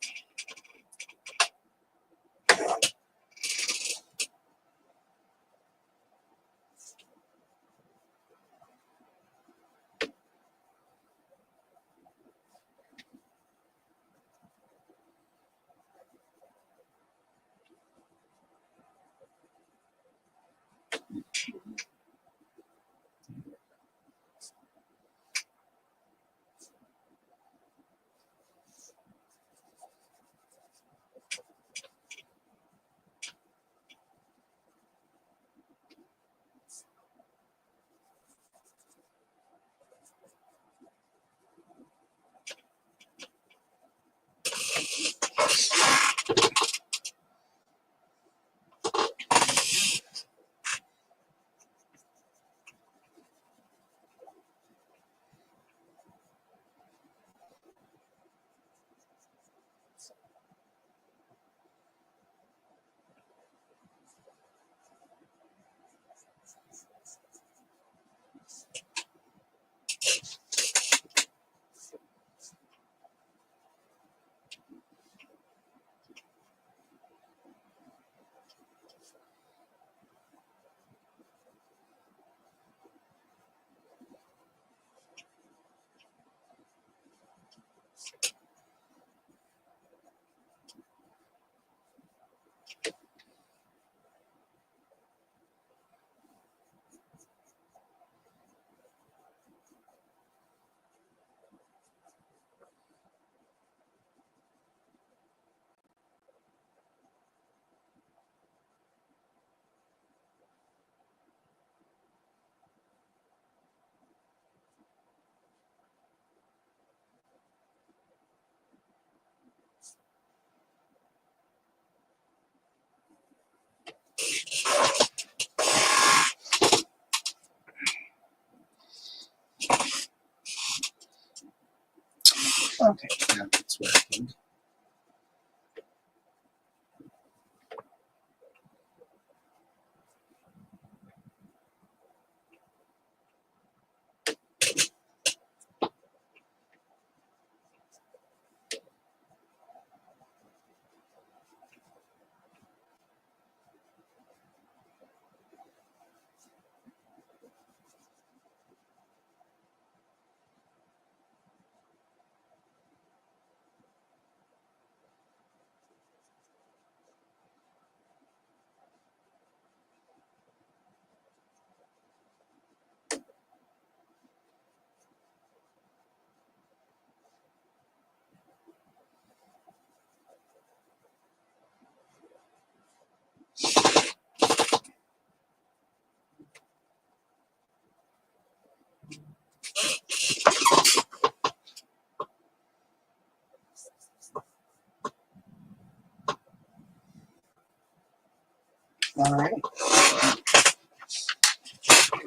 All right.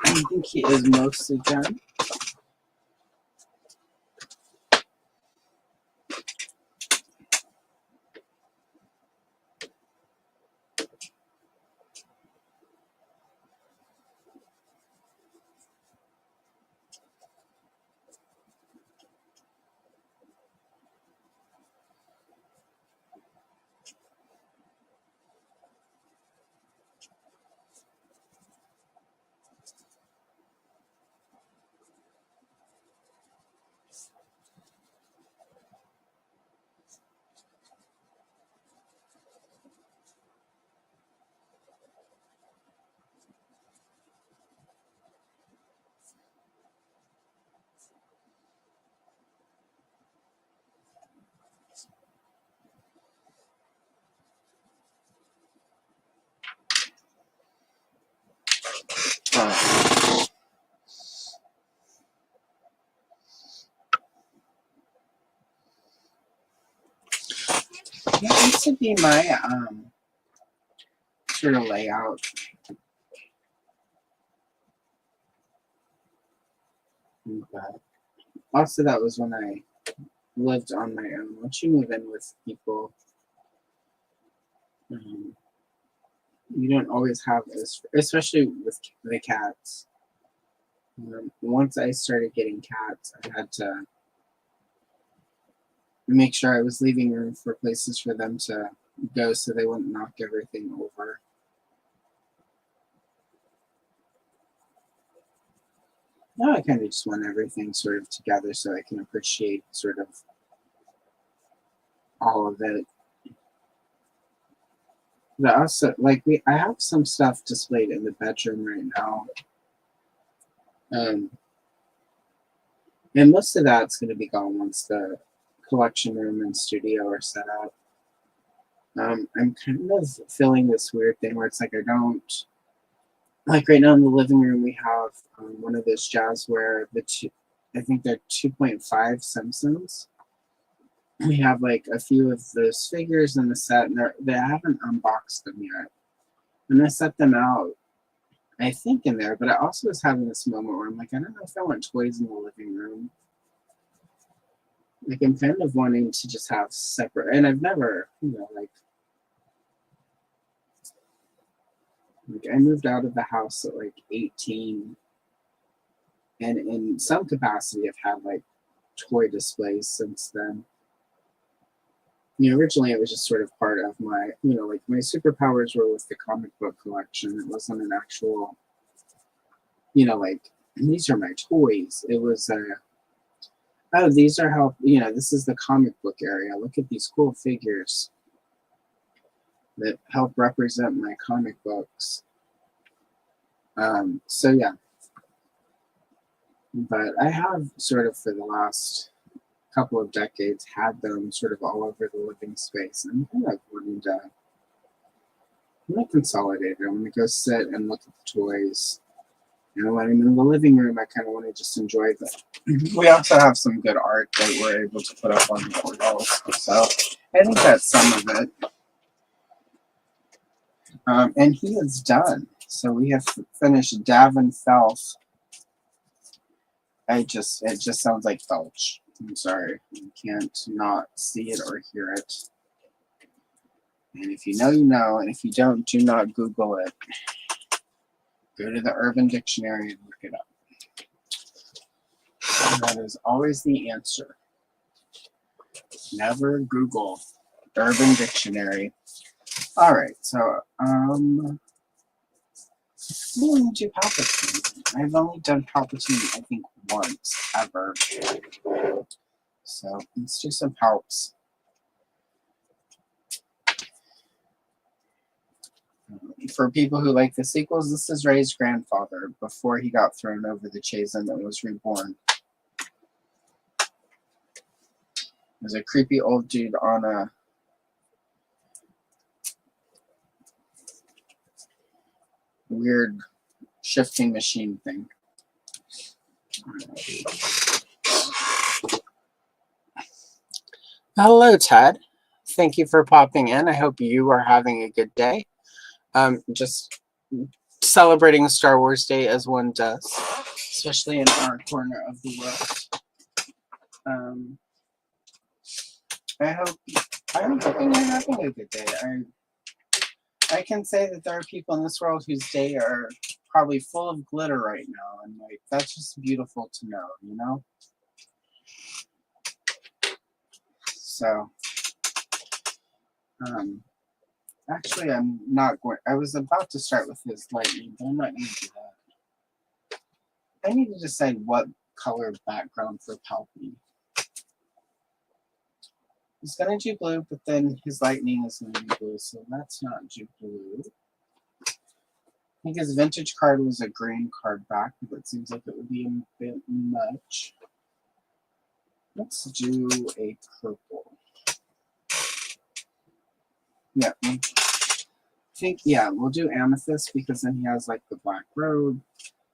I think he is mostly done. That used to be my sort of layout. But also, that was when I lived on my own. Once you move in with people, you don't always have this, especially with the cats. Once I started getting cats, I had to make sure I was leaving room for places for them to go so they wouldn't knock everything over. Now I kind of just want everything sort of together so I can appreciate sort of all of it. But also, like, I have some stuff displayed in the bedroom right now. And most of that's going to be gone once the collection room and studio are set up. I'm kind of feeling this weird thing where it's like I don't, like right now in the living room we have one of those Jazzware, I think they're 2.5 Simpsons. We have like a few of those figures in the set, and they haven't unboxed them yet. And I set them out, I think, in there, but I also was having this moment where I'm like, I don't know if I want toys in the living room. Like, I'm kind of wanting to just have separate, and I've never, like I moved out of the house at like 18, and in some capacity I've had like toy displays since then. Originally it was just sort of part of my, like my superpowers were with the comic book collection. It wasn't an actual, like, these are my toys. It was oh, these are how, this is the comic book area. Look at these cool figures that help represent my comic books. So yeah, but I have sort of for the last couple of decades had them sort of all over the living space, and I'm kind of wanting to consolidate it. I'm going to go sit and look at the toys. When I'm in the living room, I kind of want to just enjoy them. We also have some good art that we're able to put up on the walls, so I think that's some of it. And he is done. So we have finished Davin Felch. It just sounds like Felch. I'm sorry, you can't not see it or hear it. And if you know, you know, and if you don't, do not Google it. Go to the Urban Dictionary and look it up. And that is always the answer. Never Google Urban Dictionary. All right, so I'm going to do Palpatine. I've only done Palpatine, I think, once ever. So let's do some Palps. For people who like the sequels, this is Rey's grandfather before he got thrown over the Chazin and was reborn. There's a creepy old dude on a weird shifting machine thing. Hello, Ted. Thank you for popping in. I hope you are having a good day. Just celebrating Star Wars Day as one does, especially in our corner of the world. I'm hoping you're having a good day. I can say that there are people in this world whose day are probably full of glitter right now, and like that's just beautiful to know, you know? So, actually I'm not going, I was about to start with his lightning, but I'm not going to do that. I need to decide what color background for Palpy. He's going to do blue, but then his lightning is going to be blue, so that's not do blue. I think his vintage card was a green card back, but it seems like it would be a bit much. Let's do a purple. Yeah, I think, yeah, we'll do amethyst because then he has like the black robe,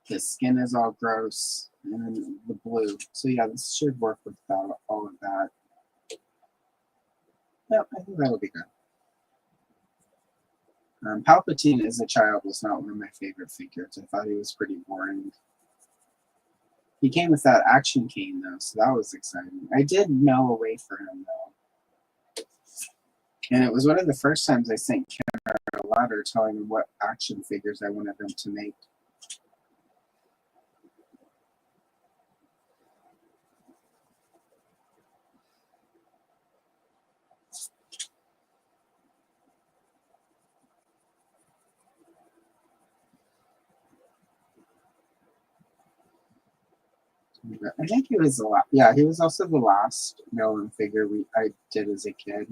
his skin is all gross, and then the blue. So yeah, this should work without all of that. Yep, I think that'll be good. Palpatine as a child was not one of my favorite figures. I thought he was pretty boring. He came with that action cane though, so that was exciting. I did mail away for him though. And it was one of the first times I sent Kenner a letter telling him what action figures I wanted them to make. I think he was the last. Yeah, he was also the last Nolan figure I did as a kid,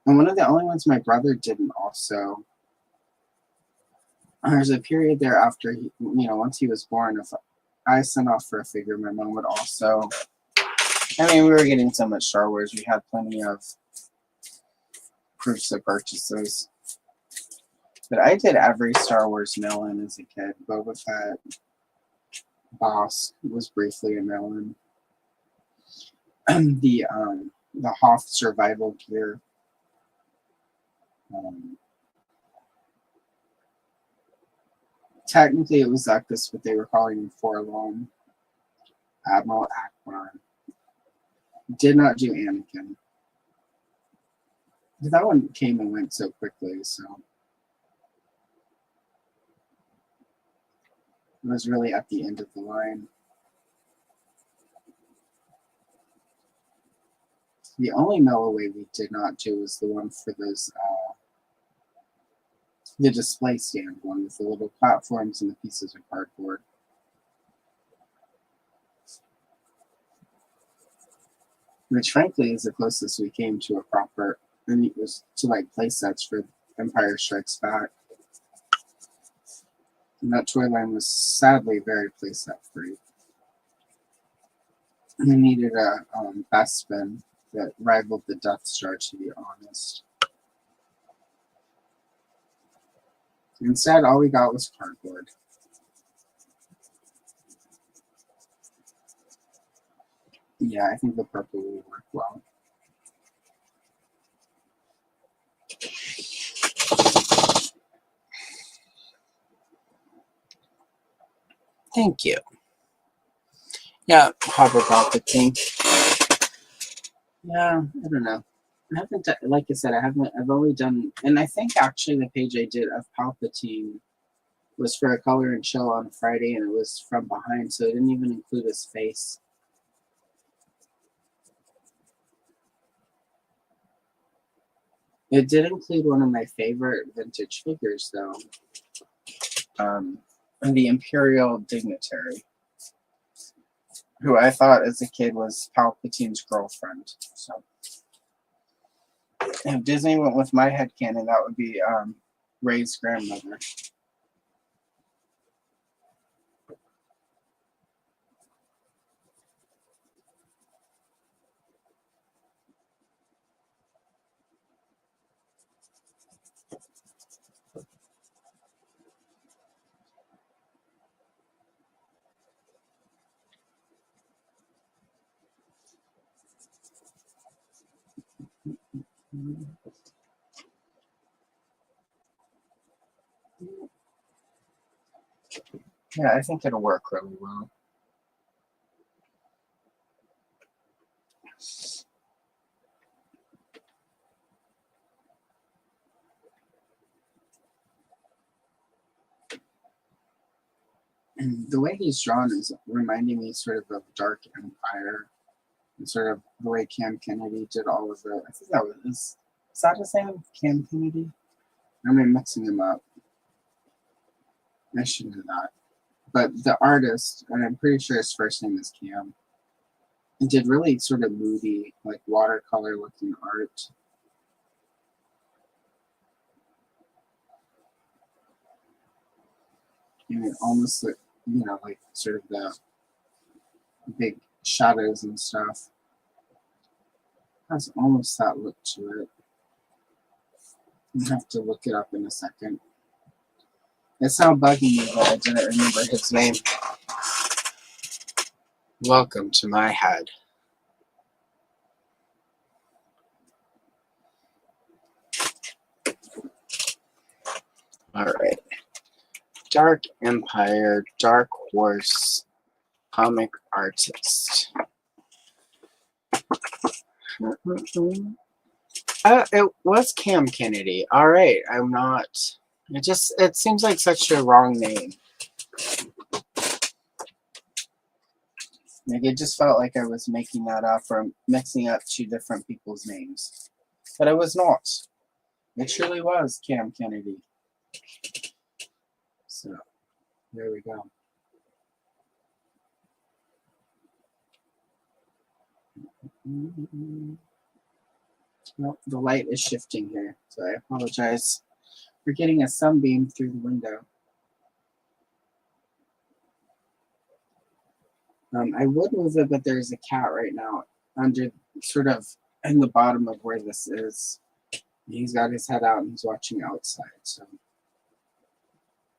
and one of the only ones my brother didn't. Also, there's a period there after he, once he was born. If I sent off for a figure, my mom would also. I mean, we were getting so much Star Wars. We had plenty of proofs of purchases. But I did every Star Wars mail-in as a kid. Boba Fett, Boss was briefly a mail-in. The Hoth survival gear. Technically, it was Zuckus, but they were calling him Forlorn. Admiral Akbar. Did not do Anakin. That one came and went so quickly, so it was really at the end of the line. The only mail away we did not do was the one for those, the display stand one with the little platforms and the pieces of cardboard. Which frankly is the closest we came to a proper, and it was to like play sets for Empire Strikes Back. And that toy line was sadly very playset free. And I needed a Bespin that rivaled the Death Star, to be honest. Instead, all we got was cardboard. Yeah, I think the purple will work well. Thank you. Yeah, Harbor Palpatine. Yeah, I don't know. I haven't, like I said, I've only done, and I think actually the page I did of Palpatine was for a color and show on Friday, and it was from behind, so it didn't even include his face. It did include one of my favorite vintage figures, though. The Imperial Dignitary, who I thought as a kid was Palpatine's girlfriend. So if Disney went with my headcanon, that would be Rey's grandmother. Yeah, I think it'll work really well. And the way he's drawn is reminding me sort of Dark Empire, and sort of the way Cam Kennedy did all of the. I think that was is that his name? Cam Kennedy? I'm mixing him up. I should know that. But the artist, and I'm pretty sure his first name is Cam, and did really sort of moody, like watercolor looking art. And it almost like, like sort of the big shadows and stuff. Has almost that look to it. I have to look it up in a second. It's now bugging me that I didn't remember his name. Welcome to my head. Alright. Dark Empire, Dark Horse, comic artist. It was Cam Kennedy. Alright, I'm not. It seems like such a wrong name. Like, it just felt like I was making that up or mixing up two different people's names. But I was not. It truly was Cam Kennedy. So, there we go. Well, the light is shifting here, so I apologize for getting a sunbeam through the window. I would move it, but there's a cat right now under, sort of in the bottom of where this is. He's got his head out and he's watching outside. So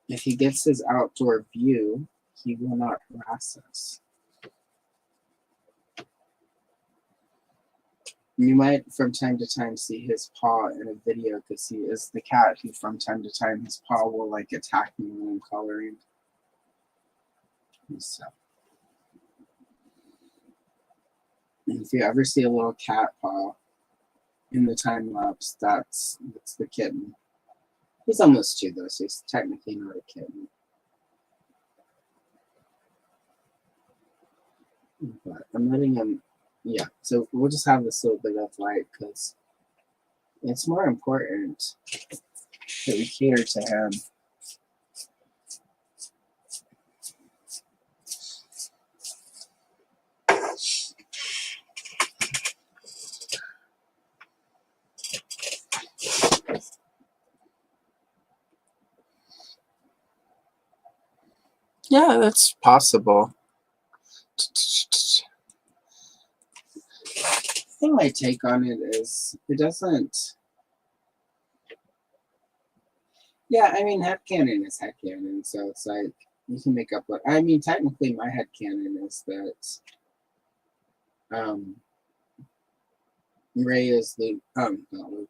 if he gets his outdoor view, he will not harass us. You might from time to time see his paw in a video because he is the cat who from time to time his paw will like attack me when I'm coloring. So if you ever see a little cat paw in the time lapse, that's the kitten. He's almost 2 though, so he's technically not a kitten. But I'm letting him, yeah, so we'll just have this little bit of light because it's more important that we cater to him. Yeah, that's possible. I think my take on it is it doesn't. Yeah, I mean, headcanon is headcanon, so it's like you can make up what. I mean, technically, my headcanon is that Rey is Luke, not Luke,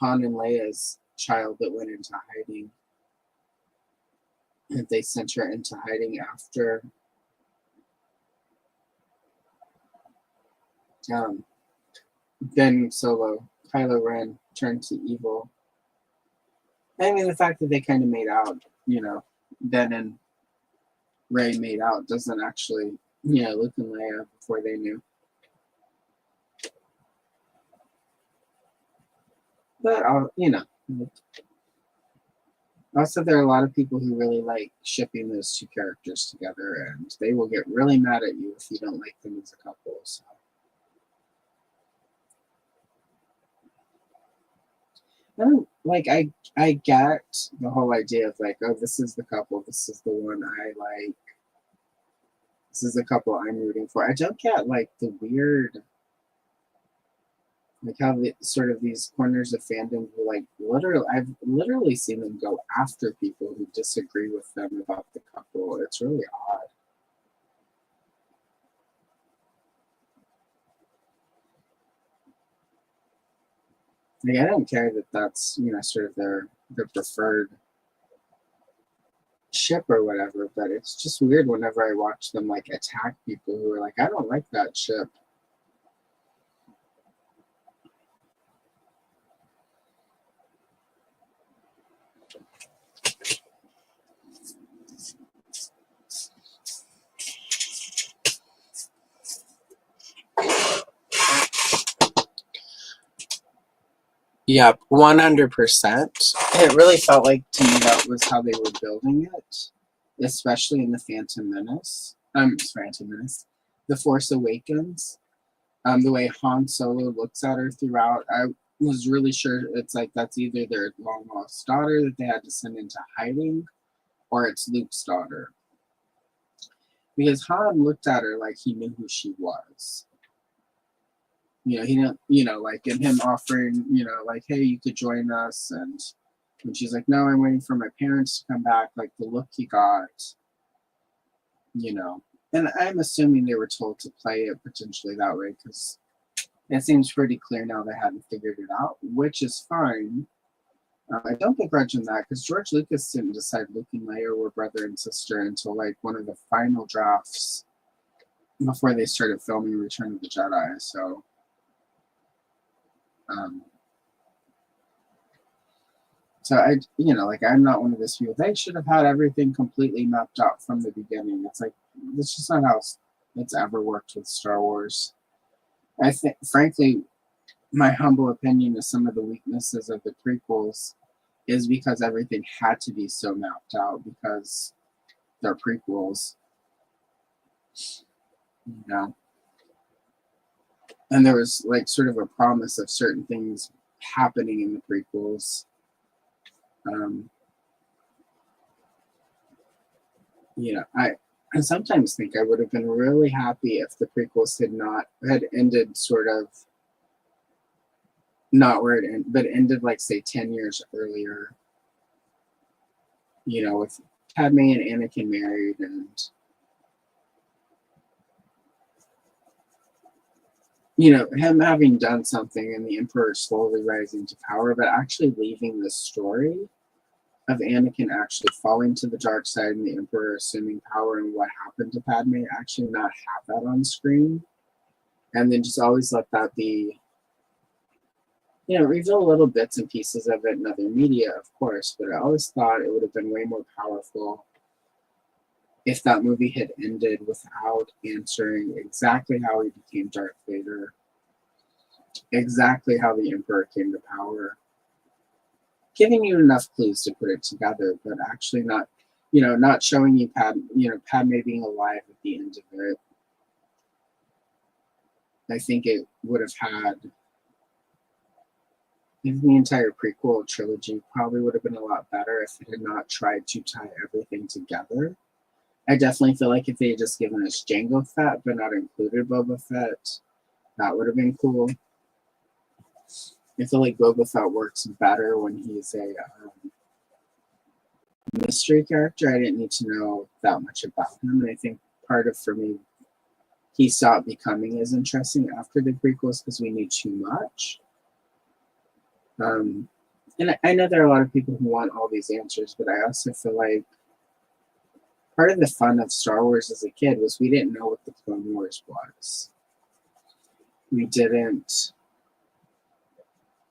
Han and Leia's child that went into hiding. And they sent her into hiding after Ben Solo, Kylo Ren turned to evil. I mean, the fact that they kind of made out, Ben and Rey made out doesn't actually, Luke and Leia before they knew. But, also there are a lot of people who really like shipping those two characters together, and they will get really mad at you if you don't like them as a couple. So. I get the whole idea of like, oh, this is the couple, this is the one I like, this is the couple I'm rooting for. I don't get like the weird, like how sort of these corners of fandom who like I've literally seen them go after people who disagree with them about the couple. It's really odd. Like, I don't care that that's sort of their preferred ship or whatever, but it's just weird whenever I watch them like attack people who are like, I don't like that ship. Yep, 100%. It really felt like to me that was how they were building it, especially in the Phantom Menace. Phantom Menace, The Force Awakens. The way Han Solo looks at her throughout, I was really sure it's like that's either their long lost daughter that they had to send into hiding, or it's Luke's daughter. Because Han looked at her like he knew who she was. You know, he didn't, you know, like in him offering, you know, like, hey, you could join us. And when she's like, no, I'm waiting for my parents to come back, like the look he got, you know. And I'm assuming they were told to play it potentially that way because it seems pretty clear now they hadn't figured it out, which is fine. I don't begrudge him that because George Lucas didn't decide Luke and Leia were brother and sister until like one of the final drafts before they started filming Return of the Jedi. So, I, you know, like I'm not one of those people. They should have had everything completely mapped out from the beginning. It's like that's just not how it's ever worked with Star Wars. I think, frankly, my humble opinion is some of the weaknesses of the prequels is because everything had to be so mapped out because they're prequels, you know. And there was like sort of a promise of certain things happening in the prequels. You know, I sometimes think I would have been really happy if the prequels had ended sort of not where it ended, but ended like say 10 years earlier. You know, with Padme and Anakin married and you know, him having done something and the Emperor slowly rising to power, but actually leaving the story of Anakin actually falling to the dark side and the Emperor assuming power and what happened to Padme, actually not have that on screen. And then just always let that be, you know, reveal little bits and pieces of it in other media, of course, but I always thought it would have been way more powerful if that movie had ended without answering exactly how he became Darth Vader, exactly how the Emperor came to power, giving you enough clues to put it together, but actually not, you know, not showing you Padme being alive at the end of it. I think it would have had the entire prequel trilogy probably would have been a lot better if it had not tried to tie everything together. I definitely feel like if they had just given us Jango Fett but not included Boba Fett, that would have been cool. I feel like Boba Fett works better when he's a mystery character. I didn't need to know that much about him, and I think part of, for me, he stopped becoming as interesting after the prequels because we knew too much. And I know there are a lot of people who want all these answers, but I also feel like part of the fun of Star Wars as a kid was we didn't know what the Clone Wars was. We didn't,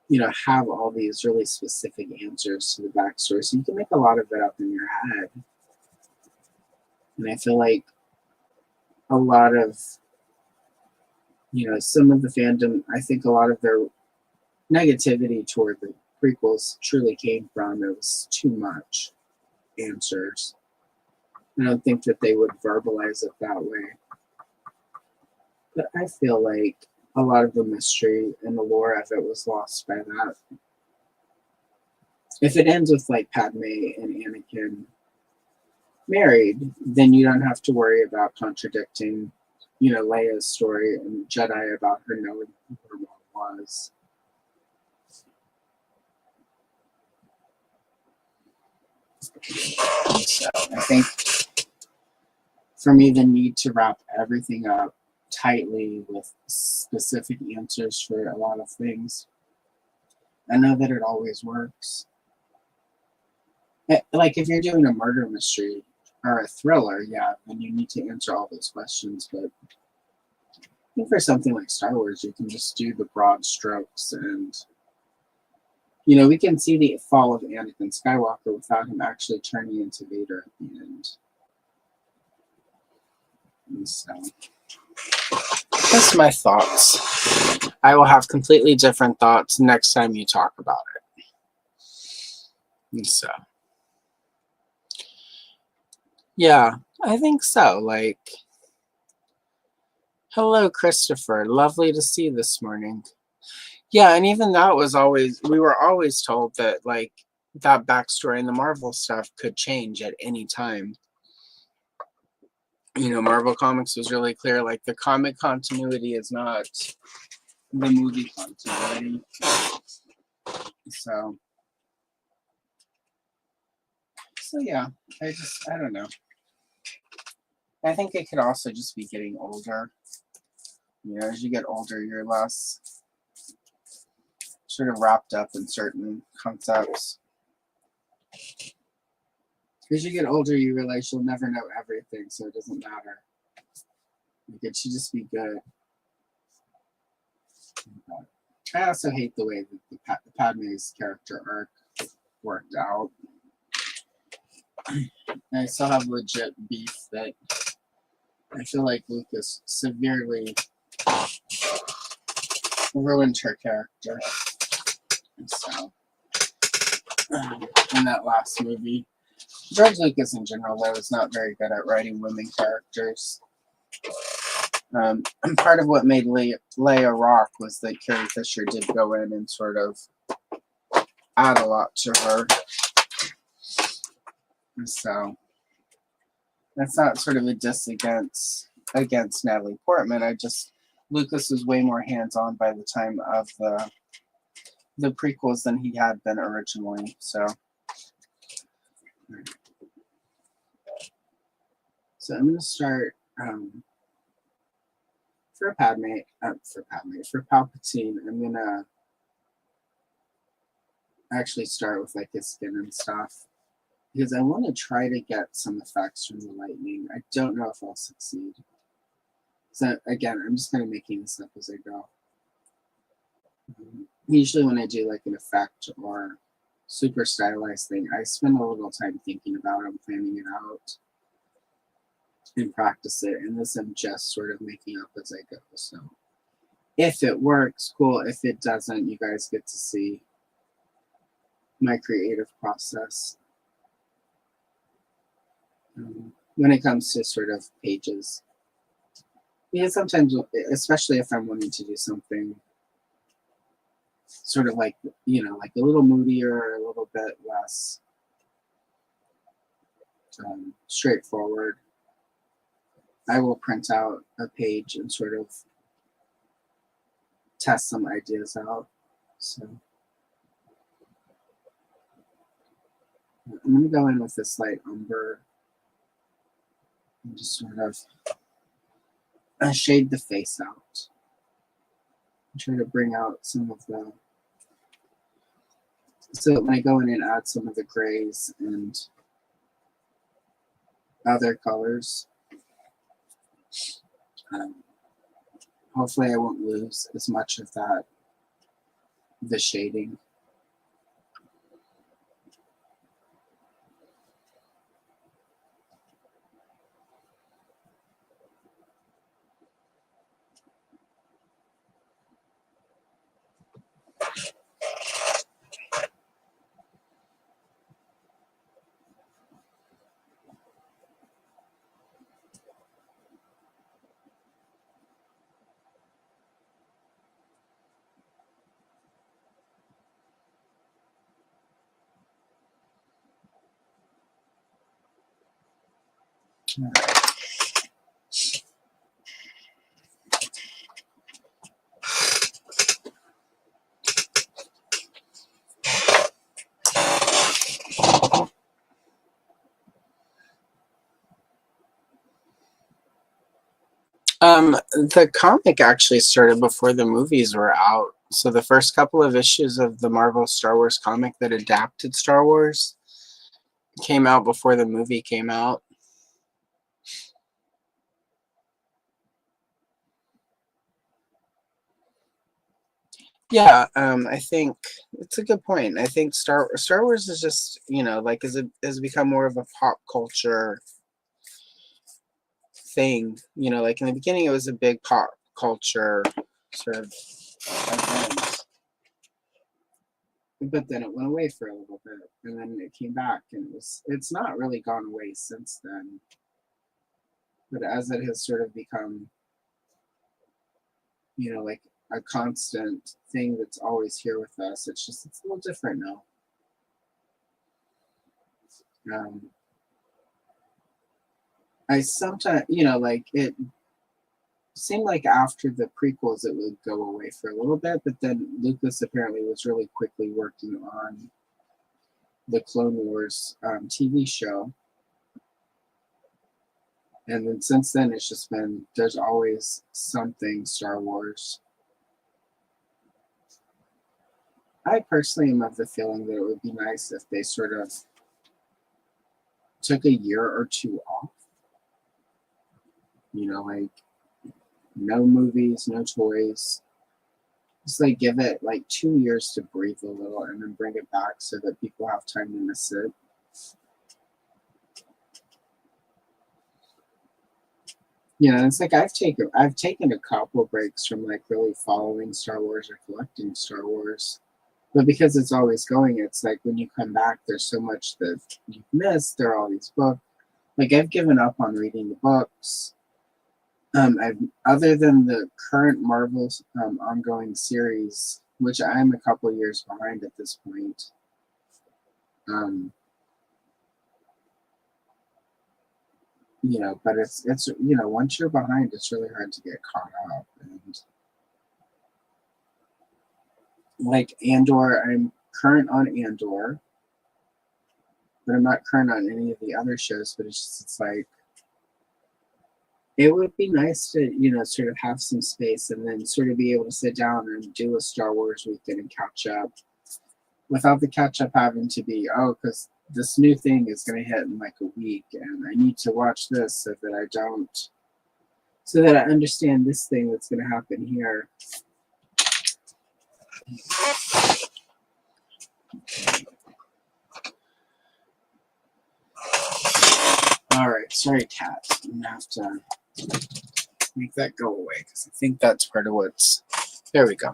you know, have all these really specific answers to the backstory. So you can make a lot of it up in your head. And I feel like a lot of, you know, some of the fandom, I think a lot of their negativity toward the prequels truly came from it was too much answers. I don't think that they would verbalize it that way. But I feel like a lot of the mystery and the lore of it was lost by that. If it ends with like Padme and Anakin married, then you don't have to worry about contradicting, you know, Leia's story and Jedi about her knowing who her mom was. So I think for me, the need to wrap everything up tightly with specific answers for a lot of things. I know that it always works. Like if you're doing a murder mystery or a thriller, yeah, then you need to answer all those questions. But I think for something like Star Wars, you can just do the broad strokes, and we can see the fall of Anakin Skywalker without him actually turning into Vader at the end. And so that's my thoughts. I will have completely different thoughts next time you talk about it. And so, yeah, I think so. Like, hello, Christopher. Lovely to see you this morning. Yeah, and even that was we were always told that, like, that backstory in the Marvel stuff could change at any time. Marvel Comics was really clear, like, the comic continuity is not the movie continuity. So yeah, I don't know. I think it could also just be getting older. As you get older, you're less sort of wrapped up in certain concepts. As you get older, you realize you'll never know everything, so it doesn't matter. It should just be good. I also hate the way that Padme's character arc worked out. I still have legit beef that I feel like Lucas severely ruined her character. So, in that last movie, George Lucas in general, though, is not very good at writing women characters. And part of what made Leia rock was that Carrie Fisher did go in and sort of add a lot to her. And so that's not sort of a diss against Natalie Portman. Lucas was way more hands-on by the time of the prequels than he had been originally. So I'm going to start for Palpatine. I'm going to actually start with like his skin and stuff, because I want to try to get some effects from the lightning. I don't know if I'll succeed. So again, I'm just kind of making this up as I go. Usually when I do like an effect or super stylized thing, I spend a little time thinking about it, planning it out, and practice it. And this I'm just sort of making up as I go. So if it works, cool. If it doesn't, you guys get to see my creative process. When it comes to sort of pages. Because sometimes, especially if I'm wanting to do something sort of like, like a little moodier or a little bit less straightforward, I will print out a page and sort of test some ideas out. So I'm going to go in with this light umber and just sort of shade the face out. And try to bring out some of the, so that when I go in and add some of the grays and other colors, hopefully I won't lose as much of that, the shading. The comic actually started before the movies were out. So the first couple of issues of the Marvel Star Wars comic that adapted Star Wars came out before the movie came out. Yeah, I think it's a good point. I think Star Wars is just, you know, like has become more of a pop culture thing. You know, like in the beginning it was a big pop culture sort of event, but then it went away for a little bit, and then it came back, and it's not really gone away since then. But as it has sort of become, you know, like a constant thing that's always here with us, it's a little different now. I sometimes, you know, like it seemed like after the prequels it would go away for a little bit, but then Lucas apparently was really quickly working on the Clone Wars TV show. And then since then, it's just been, there's always something Star Wars. I personally am of the feeling that it would be nice if they sort of took a year or two off. You know, like no movies, no toys. Just like give it like 2 years to breathe a little and then bring it back so that people have time to miss it. You know, it's like I've taken a couple breaks from like really following Star Wars or collecting Star Wars. But because it's always going, it's like when you come back, there's so much that you've missed. There are all these books. Like I've given up on reading the books. I've other than the current Marvel ongoing series, which I'm a couple years behind at this point. You know, but it's you know, once you're behind, it's really hard to get caught up. And like Andor, I'm current on Andor, but I'm not current on any of the other shows. But it's like it would be nice to, you know, sort of have some space and then sort of be able to sit down and do a Star Wars weekend and catch up without the catch up having to be, oh, because this new thing is going to hit in like a week and I need to watch this so that I understand this thing that's going to happen here. All right, sorry, cat. I'm going to have to make that go away because I think that's part of what's. There we go.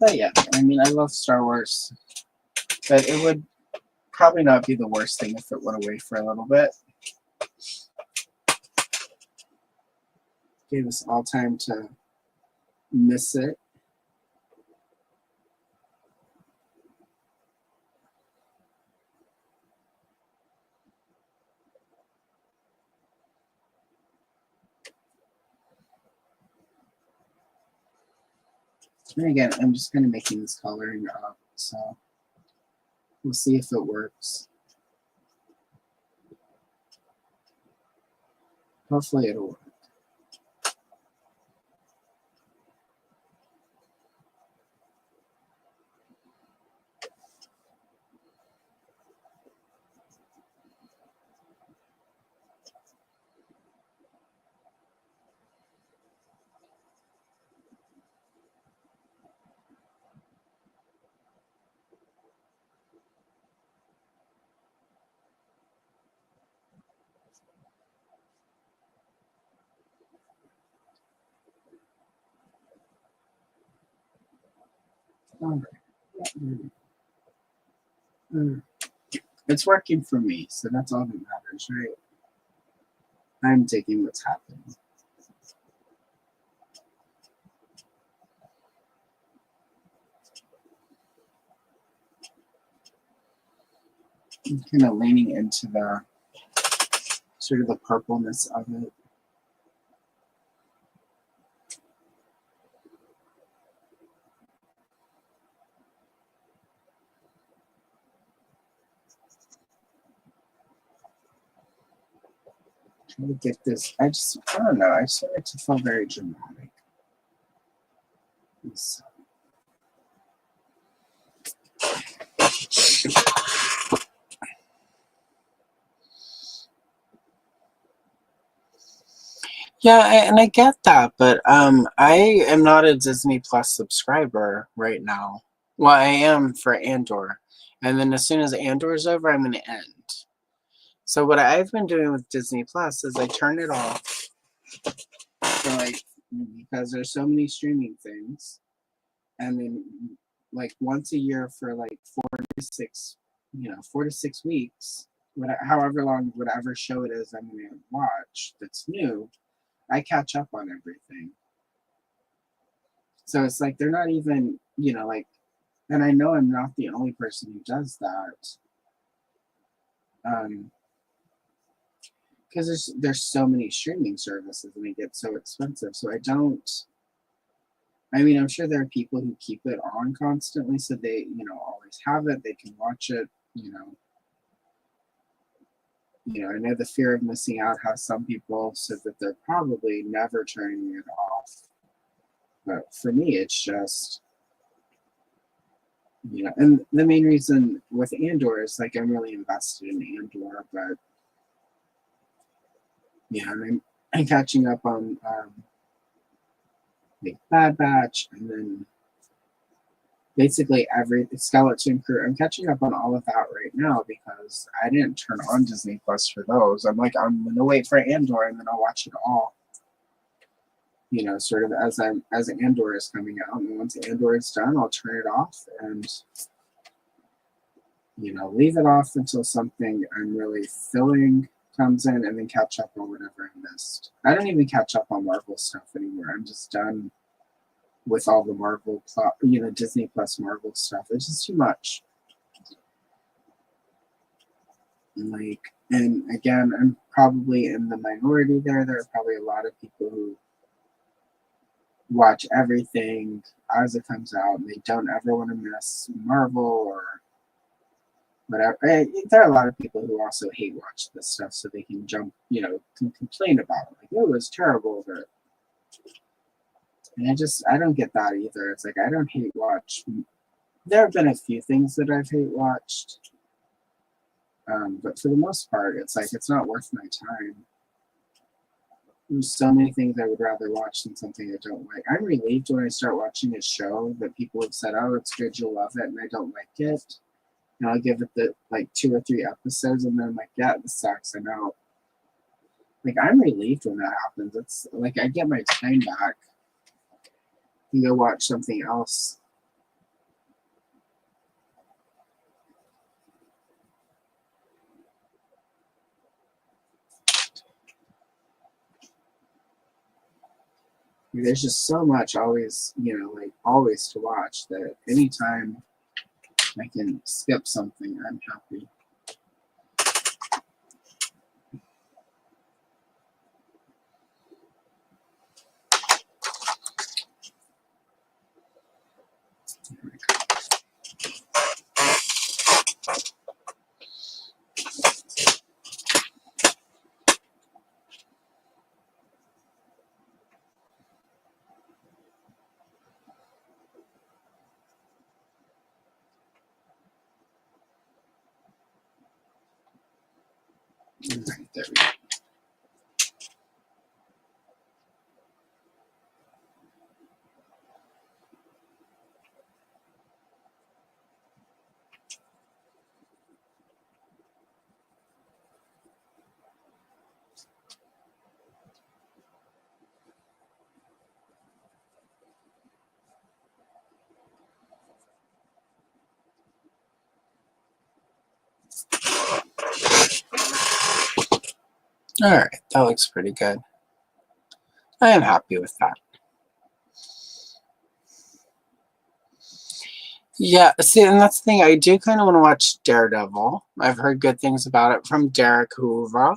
But yeah, I mean, I love Star Wars, but it would probably not be the worst thing if it went away for a little bit. Gave us all time to miss it. And again, I'm just kind of making this coloring up, so we'll see if it works. Hopefully it'll work. All right. It's working for me, so that's all that matters, right? I'm taking what's happening. I'm kind of leaning into the sort of the purpleness of it. Trying to get this. I don't know. I just want it to feel very dramatic. Yeah, and I get that, but I am not a Disney Plus subscriber right now. Well, I am for Andor, and then as soon as Andor's over, I'm going to end. So what I've been doing with Disney Plus is I turn it off for like because there's so many streaming things, and then like once a year for like 4 to 6, 4 to 6 weeks, however long whatever show it is I'm going to watch that's new, I catch up on everything. So it's like they're not even, like, and I know I'm not the only person who does that. Because there's so many streaming services and they get so expensive. So I don't. I mean, I'm sure there are people who keep it on constantly, so they, always have it. They can watch it. I know the fear of missing out has some people said that they're probably never turning it off. But for me, it's just, and the main reason with Andor is like I'm really invested in Andor, but yeah, I'm catching up on like Bad Batch, and then basically every Skeleton Crew. I'm catching up on all of that right now because I didn't turn on Disney Plus for those. I'm gonna wait for Andor and then I'll watch it all. Sort of as Andor is coming out, and once Andor is done, I'll turn it off and leave it off until something I'm really feeling comes in, and then catch up on whatever I missed. I don't even catch up on Marvel stuff anymore. I'm just done with all the Marvel, Disney Plus Marvel stuff. It's just too much. And again, I'm probably in the minority there. There are probably a lot of people who watch everything as it comes out, and they don't ever want to miss Marvel or whatever. There are a lot of people who also hate watch this stuff, so they can can complain about it. Like, oh, it was terrible, but and I don't get that either. It's like I don't hate watch. There have been a few things that I've hate watched, but for the most part, it's like it's not worth my time. There's so many things I would rather watch than something I don't like. I'm relieved when I start watching a show that people have said, "Oh, it's good, you'll love it," and I don't like it. And I'll give it the 2 or 3 episodes, and then I'm like, "Yeah, this sucks. I'm out." Like, I'm relieved when that happens. It's like I get my time back and go watch something else. There's just so much always, always to watch that anytime I can skip something, I'm happy. There we go. All right, that looks pretty good. I am happy with that. Yeah, see, and that's the thing. I do kind of want to watch Daredevil. I've heard good things about it from Derek Hoover.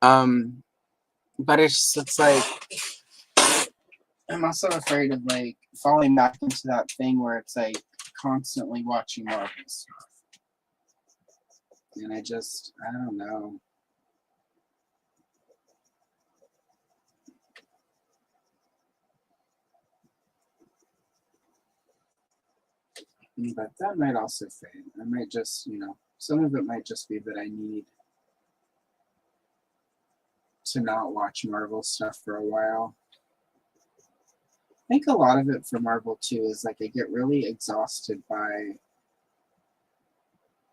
But it's like I'm also afraid of like falling back into that thing where it's like constantly watching Marvel stuff, and I don't know. But that might also fade. I might just, some of it might just be that I need to not watch Marvel stuff for a while. I think a lot of it for Marvel too is like I get really exhausted by,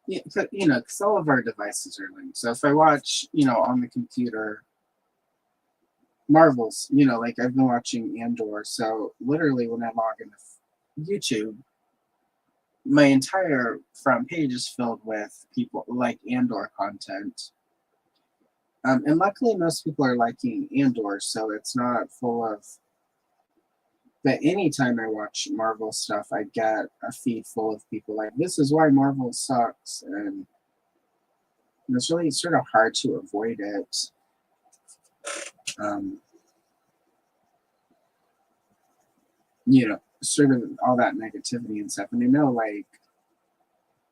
because all of our devices are linked. So if I watch, on the computer, Marvel's, like I've been watching Andor. So literally when I log into YouTube, my entire front page is filled with people like Andor content. And luckily most people are liking Andor, so it's not full of. But anytime I watch Marvel stuff, I get a feed full of people like, this is why Marvel sucks. And it's really sort of hard to avoid it. Sort of all that negativity and stuff. And I know, like,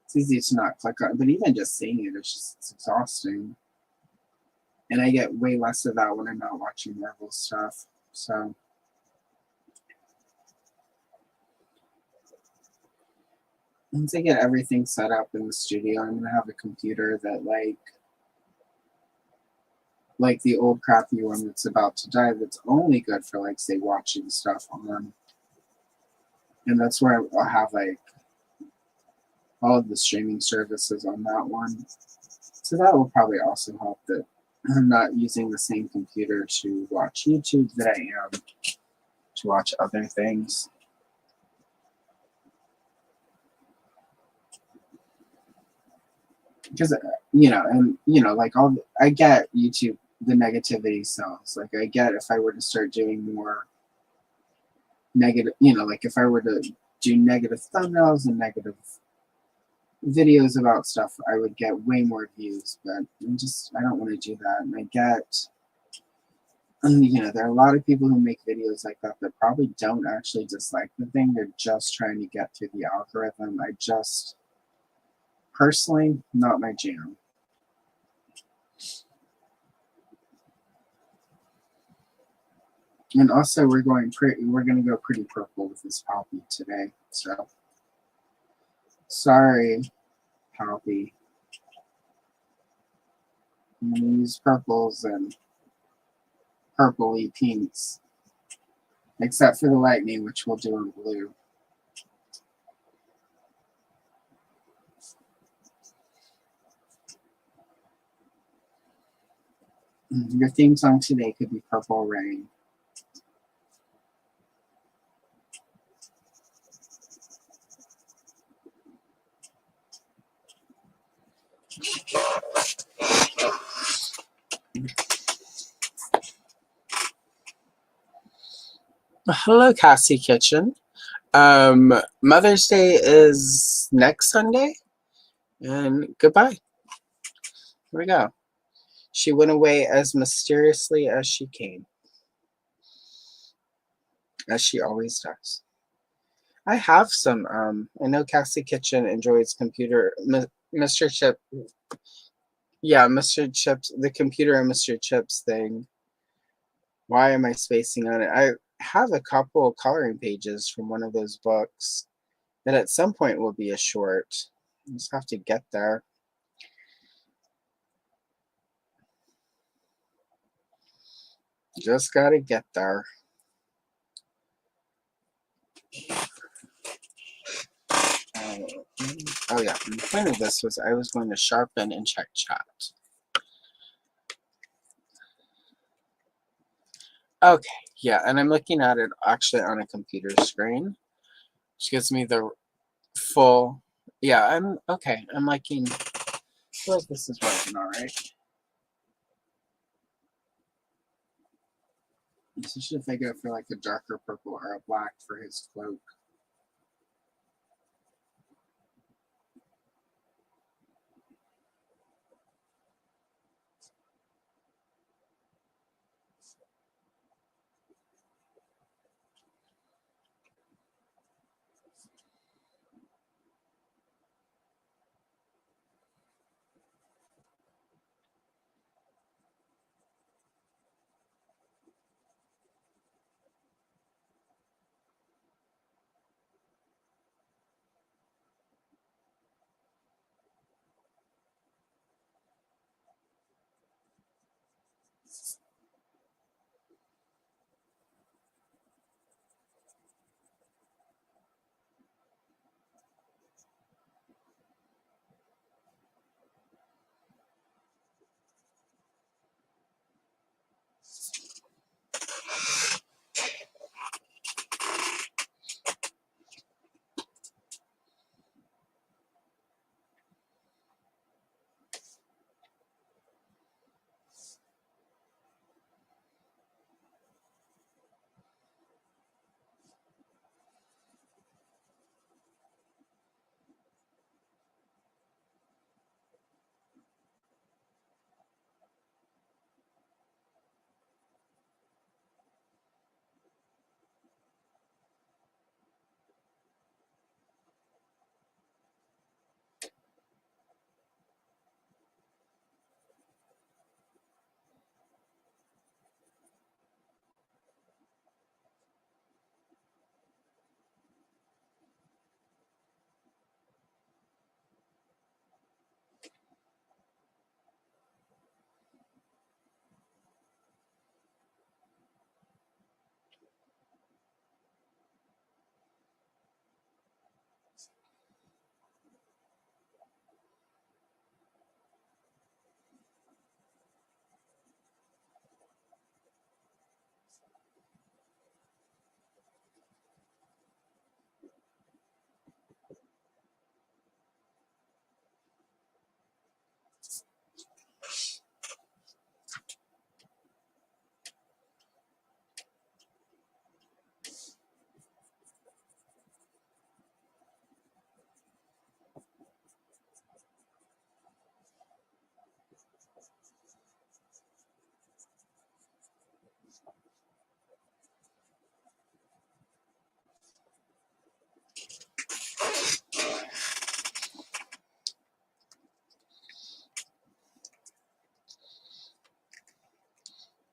it's easy to not click on, but even just seeing it, it's exhausting. And I get way less of that when I'm not watching Marvel stuff. So. Once I get everything set up in the studio, I'm gonna have a computer that like the old crappy one that's about to die, that's only good for like say watching stuff on. And that's where I'll have like all of the streaming services on that one. So that will probably also help that I'm not using the same computer to watch YouTube that I am to watch other things. Because like I get YouTube, the negativity sells. Like I get if I were to start doing more negative, like if I were to do negative thumbnails and negative videos about stuff, I would get way more views. But I don't want to do that. And I get, there are a lot of people who make videos like that that probably don't actually dislike the thing. They're just trying to get through the algorithm. Personally, not my jam. And also, we're going to go pretty purple with this Poppy today. So, sorry, Poppy. I'm going to use purples and purpley pinks, except for the lightning, which we'll do in blue. Your theme song today could be Purple Rain. Hello, Cassie Kitchen. Mother's Day is next Sunday, and goodbye. Here we go. She went away as mysteriously as she came, as she always does. I have some, I know Cassie Kitchen enjoys computer, Mr. Chip. Yeah, Mr. Chips, the computer and Mr. Chips thing. Why am I spacing on it? I have a couple coloring pages from one of those books that at some point will be a short. I just have to get there. Just gotta get there. Oh yeah, and the point of this was I was going to sharpen and check chat. Okay, yeah, and I'm looking at it actually on a computer screen, which gives me the full, yeah, I'm liking, I feel like this is working all right. Especially if I go for like a darker purple or a black for his cloak.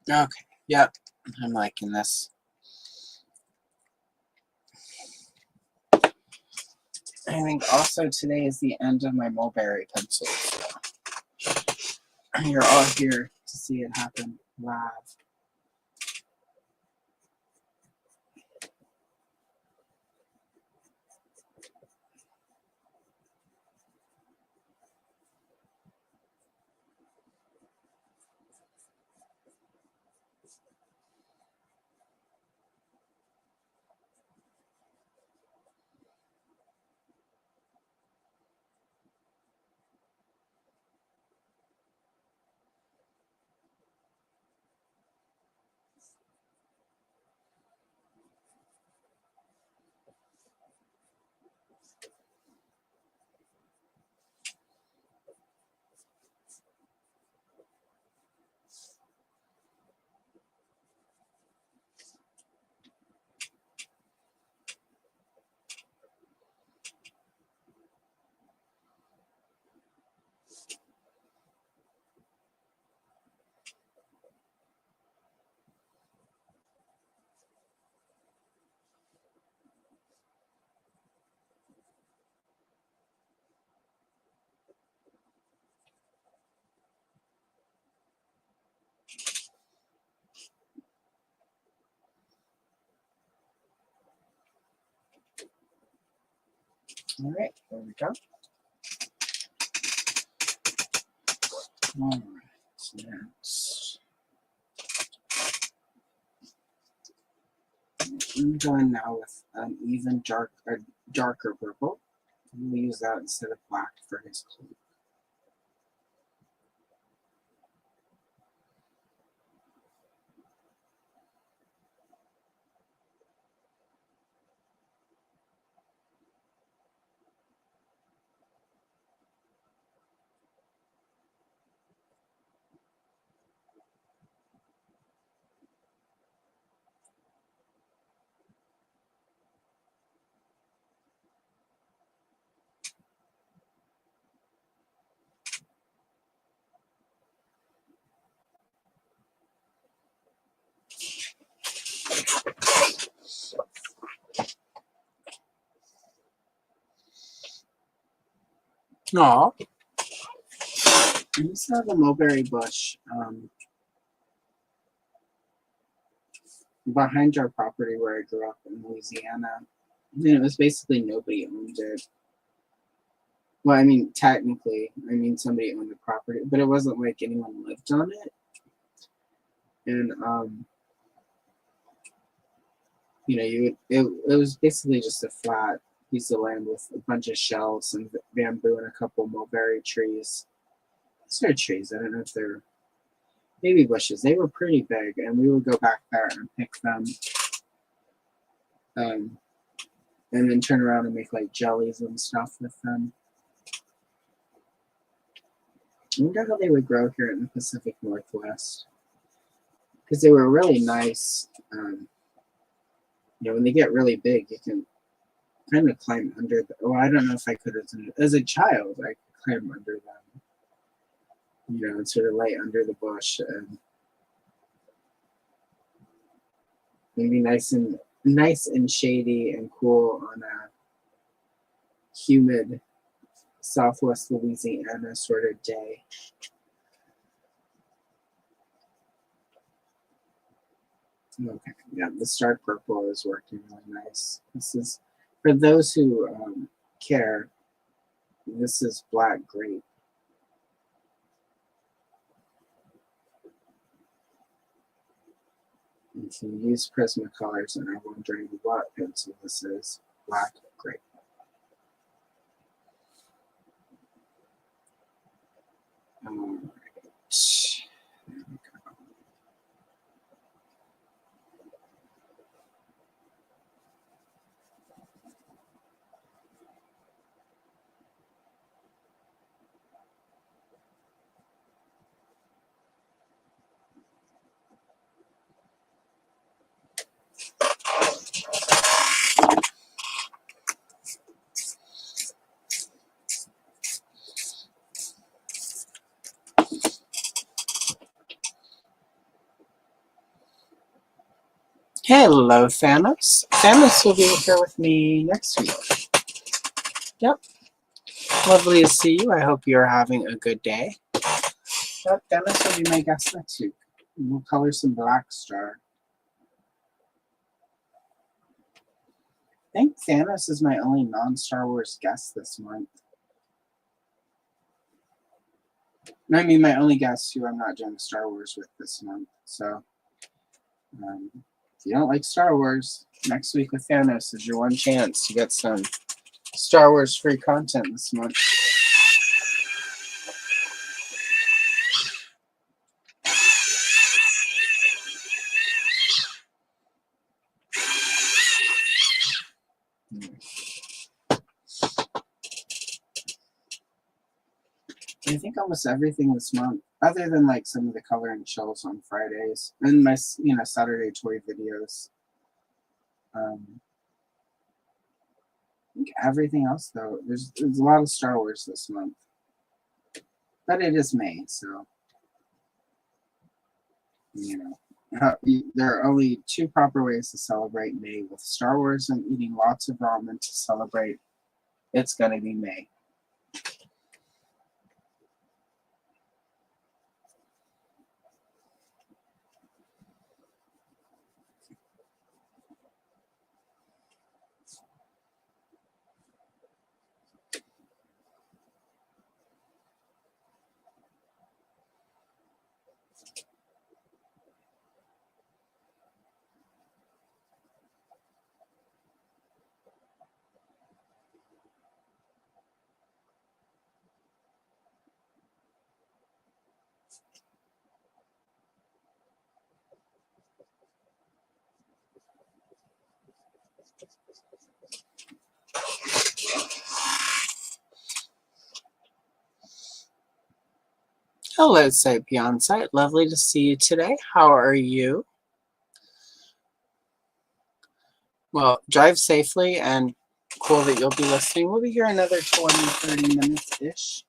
Okay, yep, I'm liking this. I think also today is the end of my mulberry pencils. So you're all here to see it happen live. All right, there we go. All right, next. I'm going now with an even darker purple. We'll use that instead of black for his cloak. Aw. I used to have a mulberry bush behind our property where I grew up in Louisiana. And it was basically nobody owned it. Well, I mean, technically, somebody owned the property, but it wasn't like anyone lived on it. And it was basically just a flat piece of land with a bunch of shells and bamboo and a couple mulberry trees. These are trees. I don't know if they're baby bushes. They were pretty big, and we would go back there and pick them, and then turn around and make like jellies and stuff with them. I wonder how they would grow here in the Pacific Northwest, because they were really nice. When they get really big, you can kind of climb under them. Well, I don't know if I could as a child. I could climb under them, and sort of lay under the bush and maybe nice and shady and cool on a humid Southwest Louisiana sort of day. Okay, yeah, this dark purple is working really nice. This is, for those who care, this is black grape. If you use Prismacolors and are wondering what pencil this is, black grape. All right. There we go. Hello, Thanos. Thanos will be here with me next week. Yep. Lovely to see you. I hope you're having a good day. Yep, Thanos will be my guest next week. We'll color some Black Star. I think Thanos is my only non-Star Wars guest this month. No, I mean my only guest who I'm not doing Star Wars with this month. So, if you don't like Star Wars, next week with Thanos is your one chance to get some Star Wars free content this month. I think almost everything this month, other than like some of the color and chills on Fridays and my Saturday toy videos. I think everything else though, there's a lot of Star Wars this month, but it is May, so there are only two proper ways to celebrate May: with Star Wars and eating lots of ramen to celebrate. It's gonna be May. Hello, Beyonce. Lovely to see you today. How are you? Well, drive safely and cool that you'll be listening. We'll be here another 20-30 minutes-ish.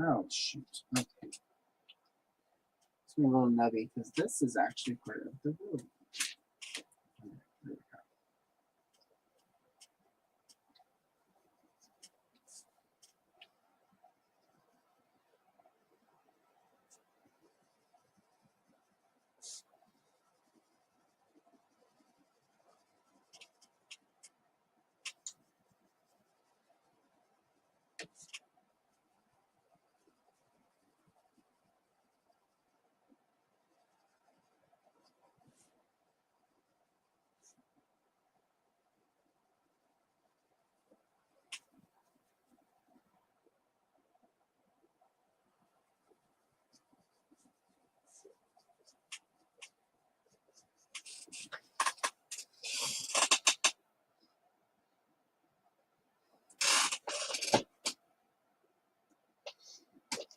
Oh, shoot. Okay. It's a little nubby because this is actually part of the room. There we go.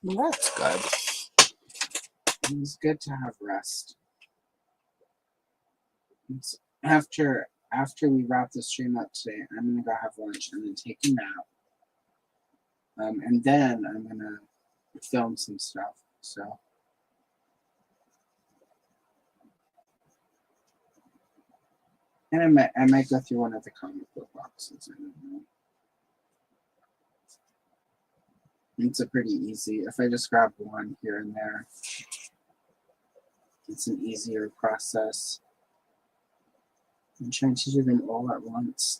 Well, that's good. It's good to have rest. It's after we wrap the stream up today, I'm gonna go have lunch and then take a nap. And then I'm gonna film some stuff. So and I might go through one of the comic book boxes. I don't know. It's a pretty easy. If I just grab one here and there, it's an easier process. I'm trying to do them all at once.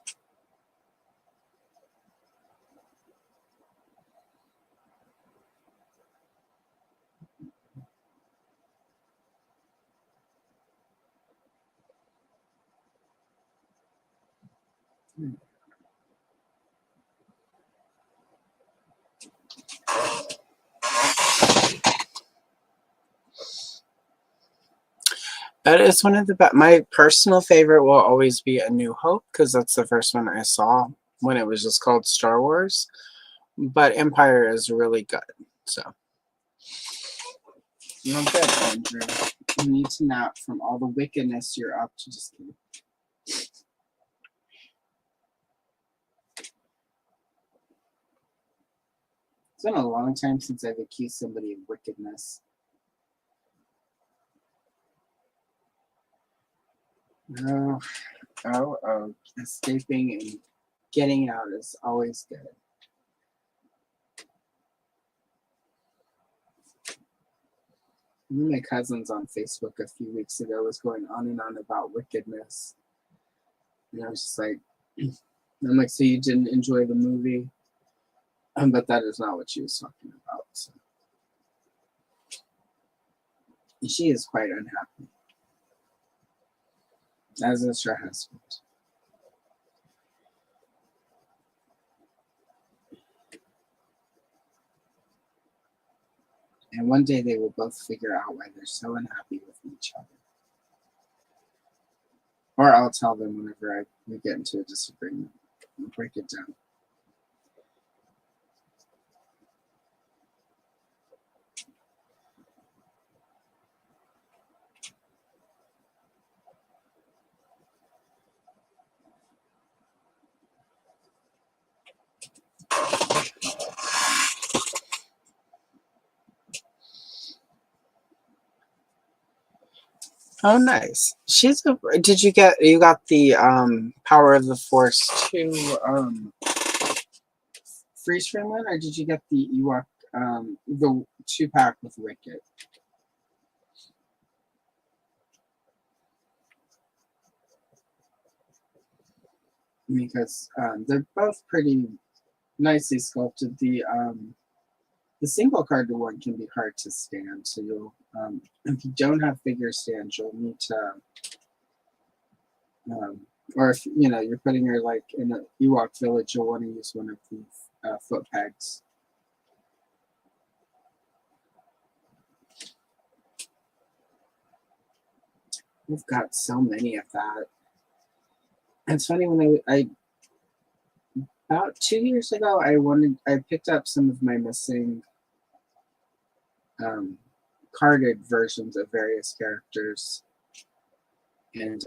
That is one of the best. My personal favorite will always be A New Hope because that's the first one I saw when it was just called Star Wars. But Empire is really good. So you're good, Andrew. You need to nap from all the wickedness you're up to. Just kidding. It's been a long time since I've accused somebody of wickedness. Oh, oh. Escaping and getting out is always good. One of my cousins on Facebook a few weeks ago was going on and on about wickedness. And I was just like, I'm like, so you didn't enjoy the movie? But that is not what she was talking about. So. She is quite unhappy, as is her husband. And one day they will both figure out why they're so unhappy with each other. Or I'll tell them whenever we get into a disagreement. I'll break it down. Oh, nice. Did you got the Power of the Force 2 freeze frame one, or did you get the Ewok the 2-pack with Wicket? Because they're both pretty nicely sculpted. The single card one can be hard to stand, so you'll if you don't have figure stands, you'll need to or if you're putting her like in an Ewok village, you'll want to use one of the foot pegs. We've got so many of that. It's funny when I about 2 years ago, I picked up some of my missing carded versions of various characters, and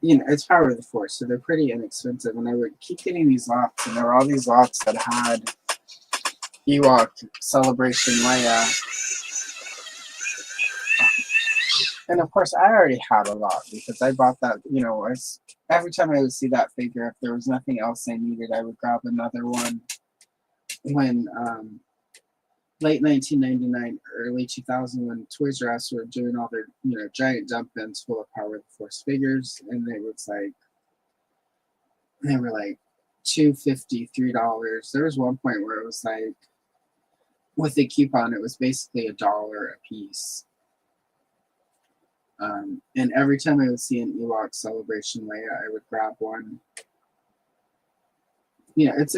it's Power of the Force, so they're pretty inexpensive. And I would keep getting these lots, and there were all these lots that had Ewok Celebration Leia. And of course, I already had a lot because I bought that, every time I would see that figure, if there was nothing else I needed, I would grab another one. When late 1999, early 2000, when Toys R Us were doing all their, giant dump bins full of Power of the Force figures, and they were like $2.50, $3. There was one point where it was like, with a coupon, it was basically $1 a piece. And every time I would see an Ewok Celebration Leia, I would grab one. It's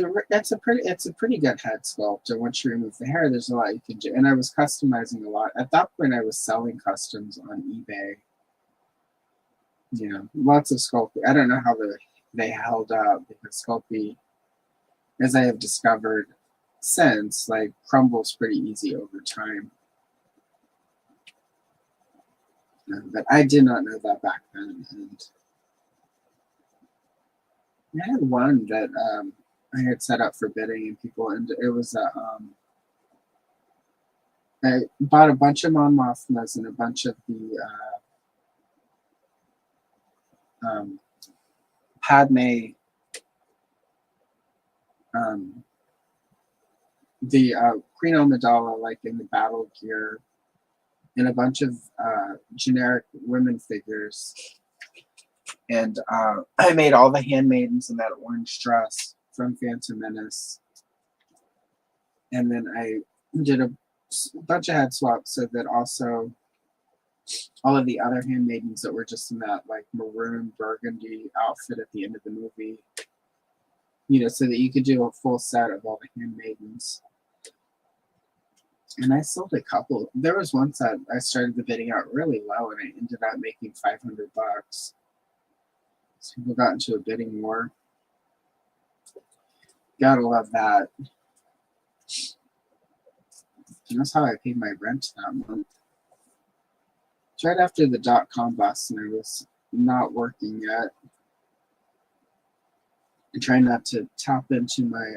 a pretty good head sculpt. And once you remove the hair, there's a lot you can do. And I was customizing a lot. At that point, I was selling customs on eBay. Lots of Sculpey. I don't know how they held up, because Sculpey, as I have discovered since, like, crumbles pretty easy over time. But I did not know that back then. And I had one that I had set up for bidding, and it was I bought a bunch of Mon Mothmas and a bunch of the Padme, the Queen Amidala, like in the battle gear, and a bunch of generic women figures. And I made all the handmaidens in that orange dress from Phantom Menace. And then I did a bunch of head swaps so that also all of the other handmaidens that were just in that like maroon burgundy outfit at the end of the movie, so that you could do a full set of all the handmaidens. And I sold a couple. There was one set I started the bidding out really low, and I ended up making $500. So people got into a bidding war. Gotta love that. And that's how I paid my rent that month. It's right after the .com bust, and I was not working yet. I'm trying not to tap into my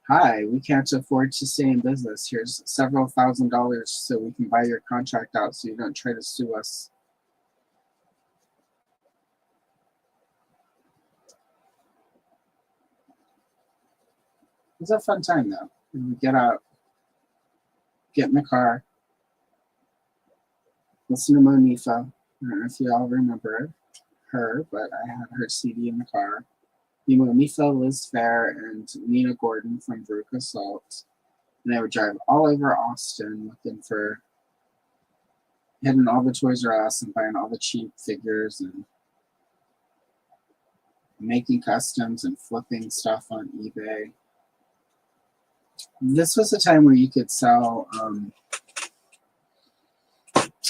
Hi, we can't afford to stay in business. Here's several $1,000s so we can buy your contract out so you don't try to sue us. It's a fun time though. We get out, get in the car, listen to Monifa. I don't know if you all remember her, but I had her CD in the car. Monifa, Liz Fair, and Nina Gordon from Veruca Salt. And I would drive all over Austin looking for, hitting all the Toys R Us and buying all the cheap figures and making customs and flipping stuff on eBay. This was a time where you could sell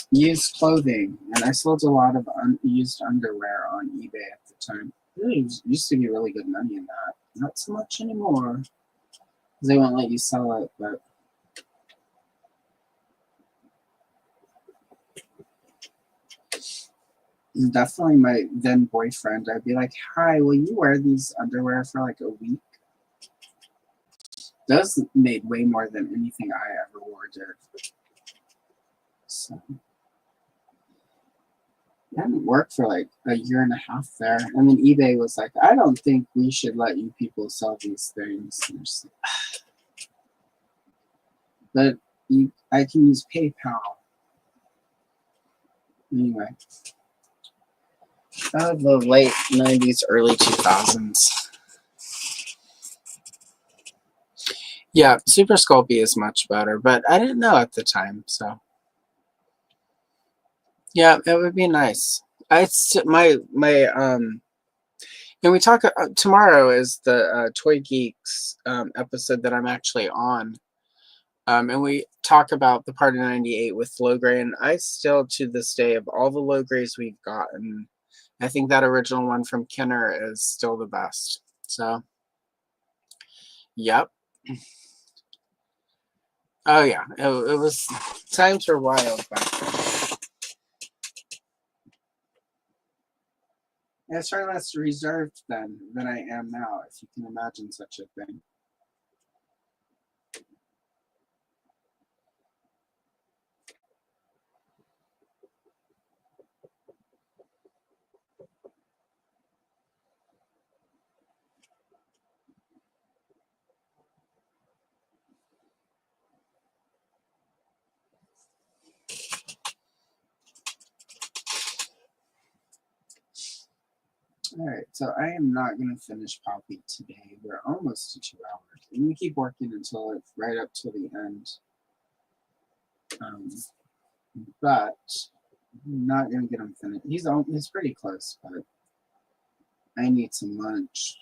used clothing, and I sold a lot of used underwear on eBay at the time. It used to be really good money in that. Not so much anymore, because they won't let you sell it, but definitely my then boyfriend, I'd be like, hi, will you wear these underwear for like a week? Those made way more than anything I ever wore did. So I didn't work for like a year and a half there. And then eBay was like, I don't think we should let you people sell these things. But I can use PayPal. Anyway. The late 90s, early 2000s. Yeah, Super Sculpey is much better, but I didn't know at the time, so. Yeah, it would be nice. And we talk, tomorrow is the Toy Geeks episode that I'm actually on. And we talk about the part of 98 with low gray, and I still, to this day, of all the low grays we've gotten, I think that original one from Kenner is still the best. So, yep. Oh yeah, it was, times were wild back then. I was far less reserved then than I am now, if you can imagine such a thing. All right, so I am not going to finish Poppy today. We're almost to 2 hours, and we keep working until it's right up to the end. But I'm not going to get him finished. He's pretty close, but I need some lunch.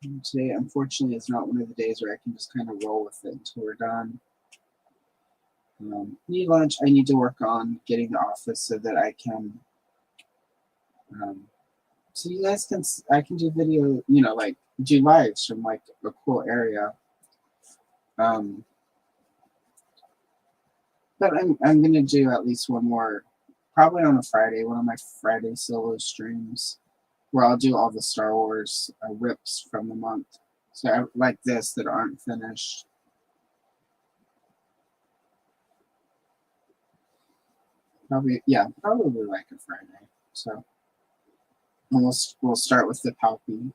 And today, unfortunately, is not one of the days where I can just kind of roll with it until we're done. Need lunch. I need to work on getting the office so that I can. So you guys can, I can do video, like do lives from like a cool area. But I'm gonna do at least one more, probably on a Friday, one of my Friday solo streams, where I'll do all the Star Wars rips from the month. So like this that aren't finished. Probably like a Friday. So and we'll start with the Palpy.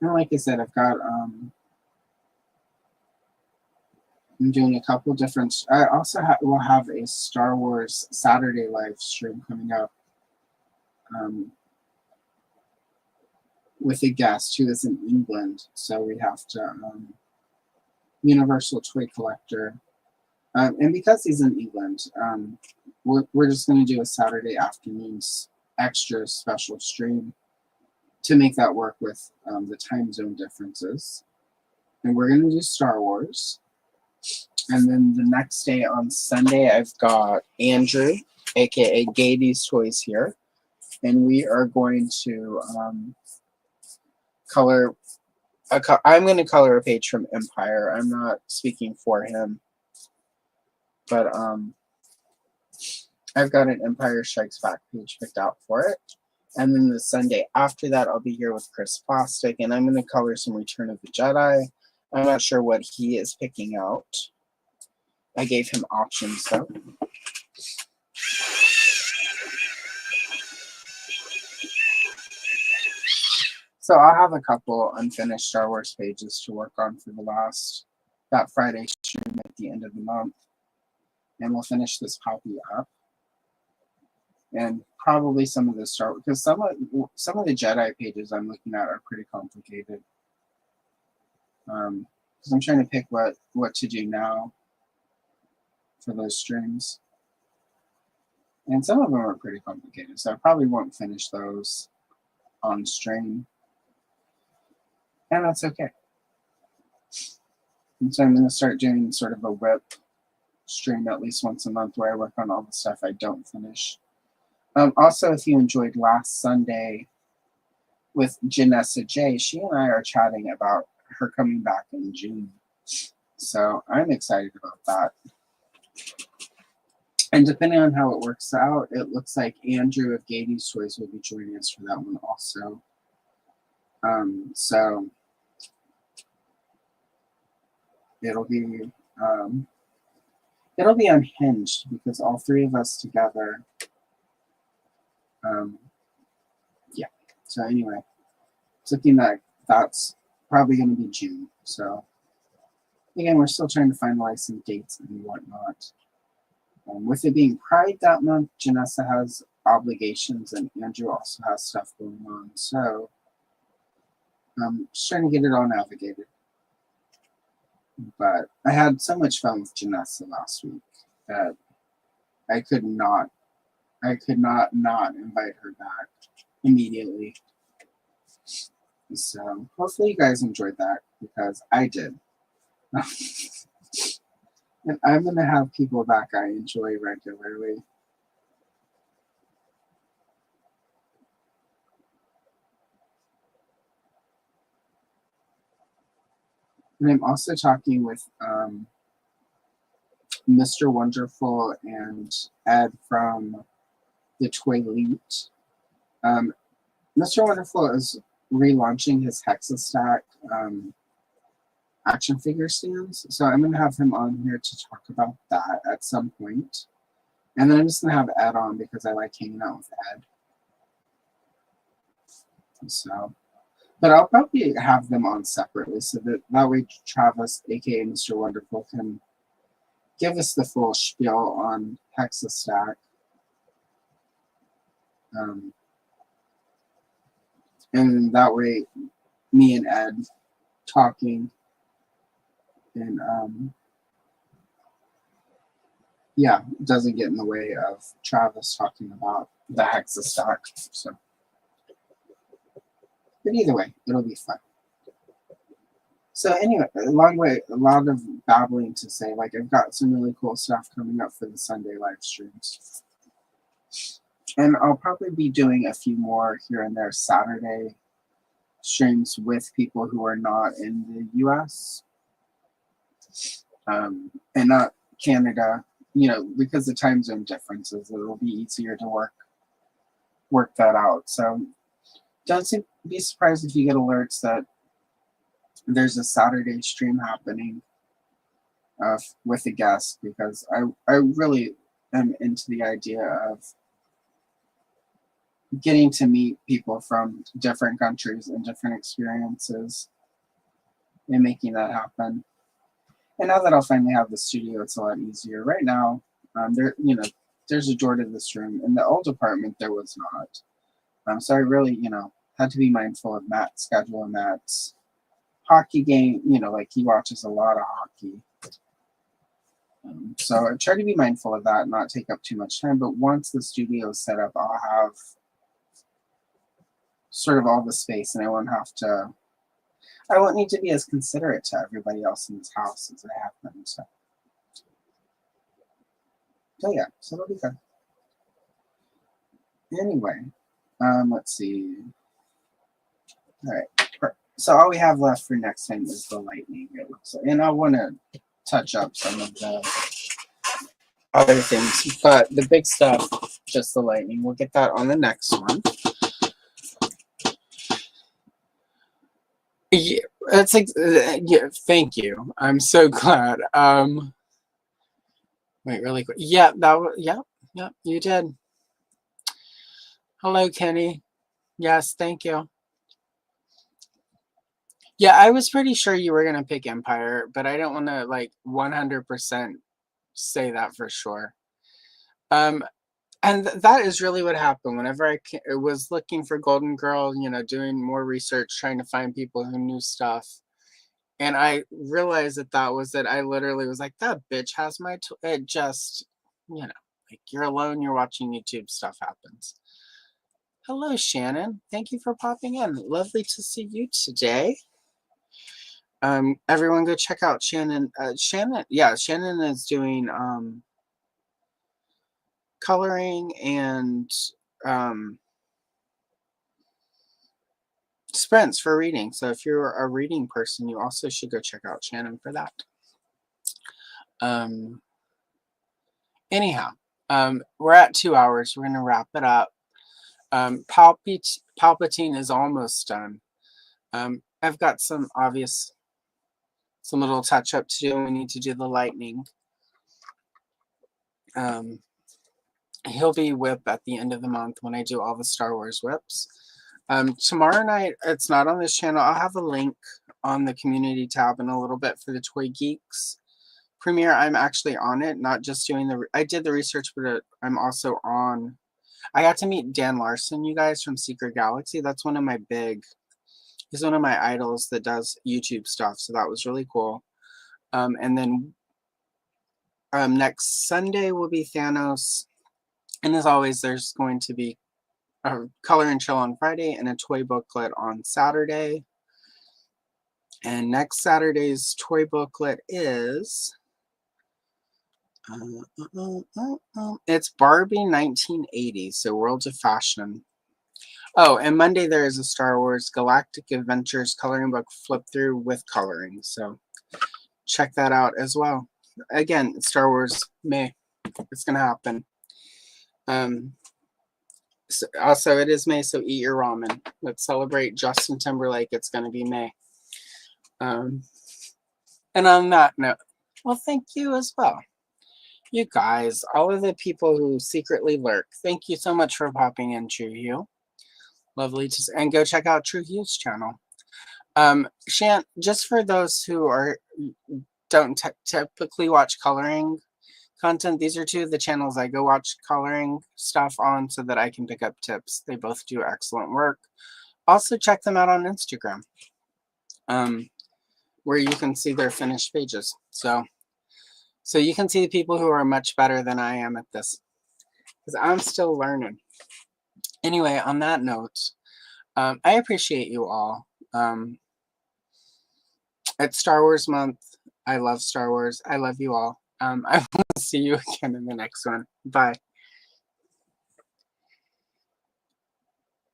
And like I said, I've got I'm doing a couple different. I also will have a Star Wars Saturday live stream coming up with a guest who is in England. So we have to Universal Toy Collector, and because he's in England, we're just going to do a Saturday afternoon's extra special stream to make that work with the time zone differences. And we're going to do Star Wars. And then the next day on Sunday, I've got Andrew, aka Gady's Toys here. And we are going to color. I'm going to color a page from Empire. I'm not speaking for him. But I've got an Empire Strikes Back page picked out for it. And then the Sunday after that, I'll be here with Chris Plastic. And I'm going to color some Return of the Jedi. I'm not sure what he is picking out. I gave him options though. So I'll have a couple unfinished Star Wars pages to work on for that Friday stream at the end of the month. And we'll finish this copy up. And probably some of the Star Wars, because some of the Jedi pages I'm looking at are pretty complicated. Because I'm trying to pick what to do now for those streams. And some of them are pretty complicated, so I probably won't finish those on stream. And that's okay. And so I'm going to start doing sort of a whip stream at least once a month where I work on all the stuff I don't finish. Also, if you enjoyed last Sunday with Janessa J, she and I are chatting about her coming back in June. So I'm excited about that. And depending on how it works out, it looks like Andrew of Gady's Toys will be joining us for that one also. So it'll be unhinged because all three of us together. Yeah. So anyway, it's looking like that's probably going to be June. So again, we're still trying to finalize some dates and whatnot. With it being Pride that month, Janessa has obligations and Andrew also has stuff going on. So just trying to get it all navigated. But I had so much fun with Janessa last week that I could not invite her back immediately. So hopefully you guys enjoyed that because I did. And I'm going to have people back I enjoy regularly. And I'm also talking with Mr. Wonderful and Ed from the Toylete. Mr. Wonderful is relaunching his Hexastack action figure stands. So I'm going to have him on here to talk about that at some point. And then I'm just going to have Ed on because I like hanging out with Ed. So, but I'll probably have them on separately so that way Travis, aka Mr. Wonderful, can give us the full spiel on Hexastack. And that way, me and Ed talking, and yeah, it doesn't get in the way of Travis talking about the Hexastack. So, but either way, it'll be fun. So anyway, a lot of babbling to say. Like I've got some really cool stuff coming up for the Sunday live streams. And I'll probably be doing a few more here and there Saturday streams with people who are not in the US and not Canada, because the time zone differences, it'll be easier to work that out. So don't be surprised if you get alerts that there's a Saturday stream happening with a guest, because I really am into the idea of getting to meet people from different countries and different experiences and making that happen. And now that I'll finally have the studio, it's a lot easier. Right now, there's a door to this room. In the old apartment, there was not. So I really, had to be mindful of Matt's schedule and Matt's hockey game. Like he watches a lot of hockey. So I try to be mindful of that and not take up too much time. But once the studio is set up, I'll have sort of all the space, and I won't need to be as considerate to everybody else in this house as I have been. So yeah, so it'll be good. Anyway, let's see. All right, so all we have left for next time is the lightning, it looks like. And I want to touch up some of the other things, but the big stuff, just the lightning, we'll get that on the next one. Yeah, It's like, yeah, thank you. I'm so glad. Wait, really quick. Yeah, yeah, you did. Hello, Kenny. Yes, thank you. Yeah, I was pretty sure you were gonna pick Empire, but I don't want to like 100% say that for sure. Um, and that is really what happened. Whenever was looking for Golden Girl, you know, doing more research, trying to find people who knew stuff, and I realized that that was it. I literally was like, that bitch has my. It just, you know, like you're alone, you're watching YouTube, stuff happens. Hello, Shannon. Thank you for popping in. Lovely to see you today. Everyone go check out Shannon. Shannon is doing coloring and sprints for reading. So if you're a reading person, you also should go check out Shannon for that. Anyhow, we're at 2 hours. We're gonna wrap it up. Palpatine is almost done. I've got some little touch up to do. We need to do the lightning. He'll be whip at the end of the month when I do all the Star Wars whips. Tomorrow night, it's not on this channel. I'll have a link on the community tab in a little bit for the Toy Geeks premiere. I'm actually on it, not just doing I did the research, but I'm also on. I got to meet Dan Larson, you guys, from Secret Galaxy. That's one of my he's one of my idols that does YouTube stuff. So that was really cool. And then next Sunday will be Thanos. And as always, there's going to be a color and chill on Friday and a toy booklet on Saturday. And next Saturday's toy booklet is it's Barbie 1980, so Worlds of Fashion. Oh, and Monday there is a Star Wars Galactic Adventures coloring book flip through with coloring. So check that out as well. Again, Star Wars May. It's gonna happen. So also, it is May, so eat your ramen. Let's celebrate Justin Timberlake. It's gonna be May. And on that note, well, thank you as well. You guys, all of the people who secretly lurk, thank you so much for popping in, True Hugh. Lovely to see, and go check out True Hugh's channel. Shan, just for those who don't typically watch coloring content, these are two of the channels I go watch coloring stuff on so that I can pick up tips. They both do excellent work. Also check them out on Instagram, where you can see their finished pages. So you can see the people who are much better than I am at this, because I'm still learning. Anyway, on that note, I appreciate you all. It's Star Wars month. I love Star Wars. I love you all. I will see you again in the next one. Bye.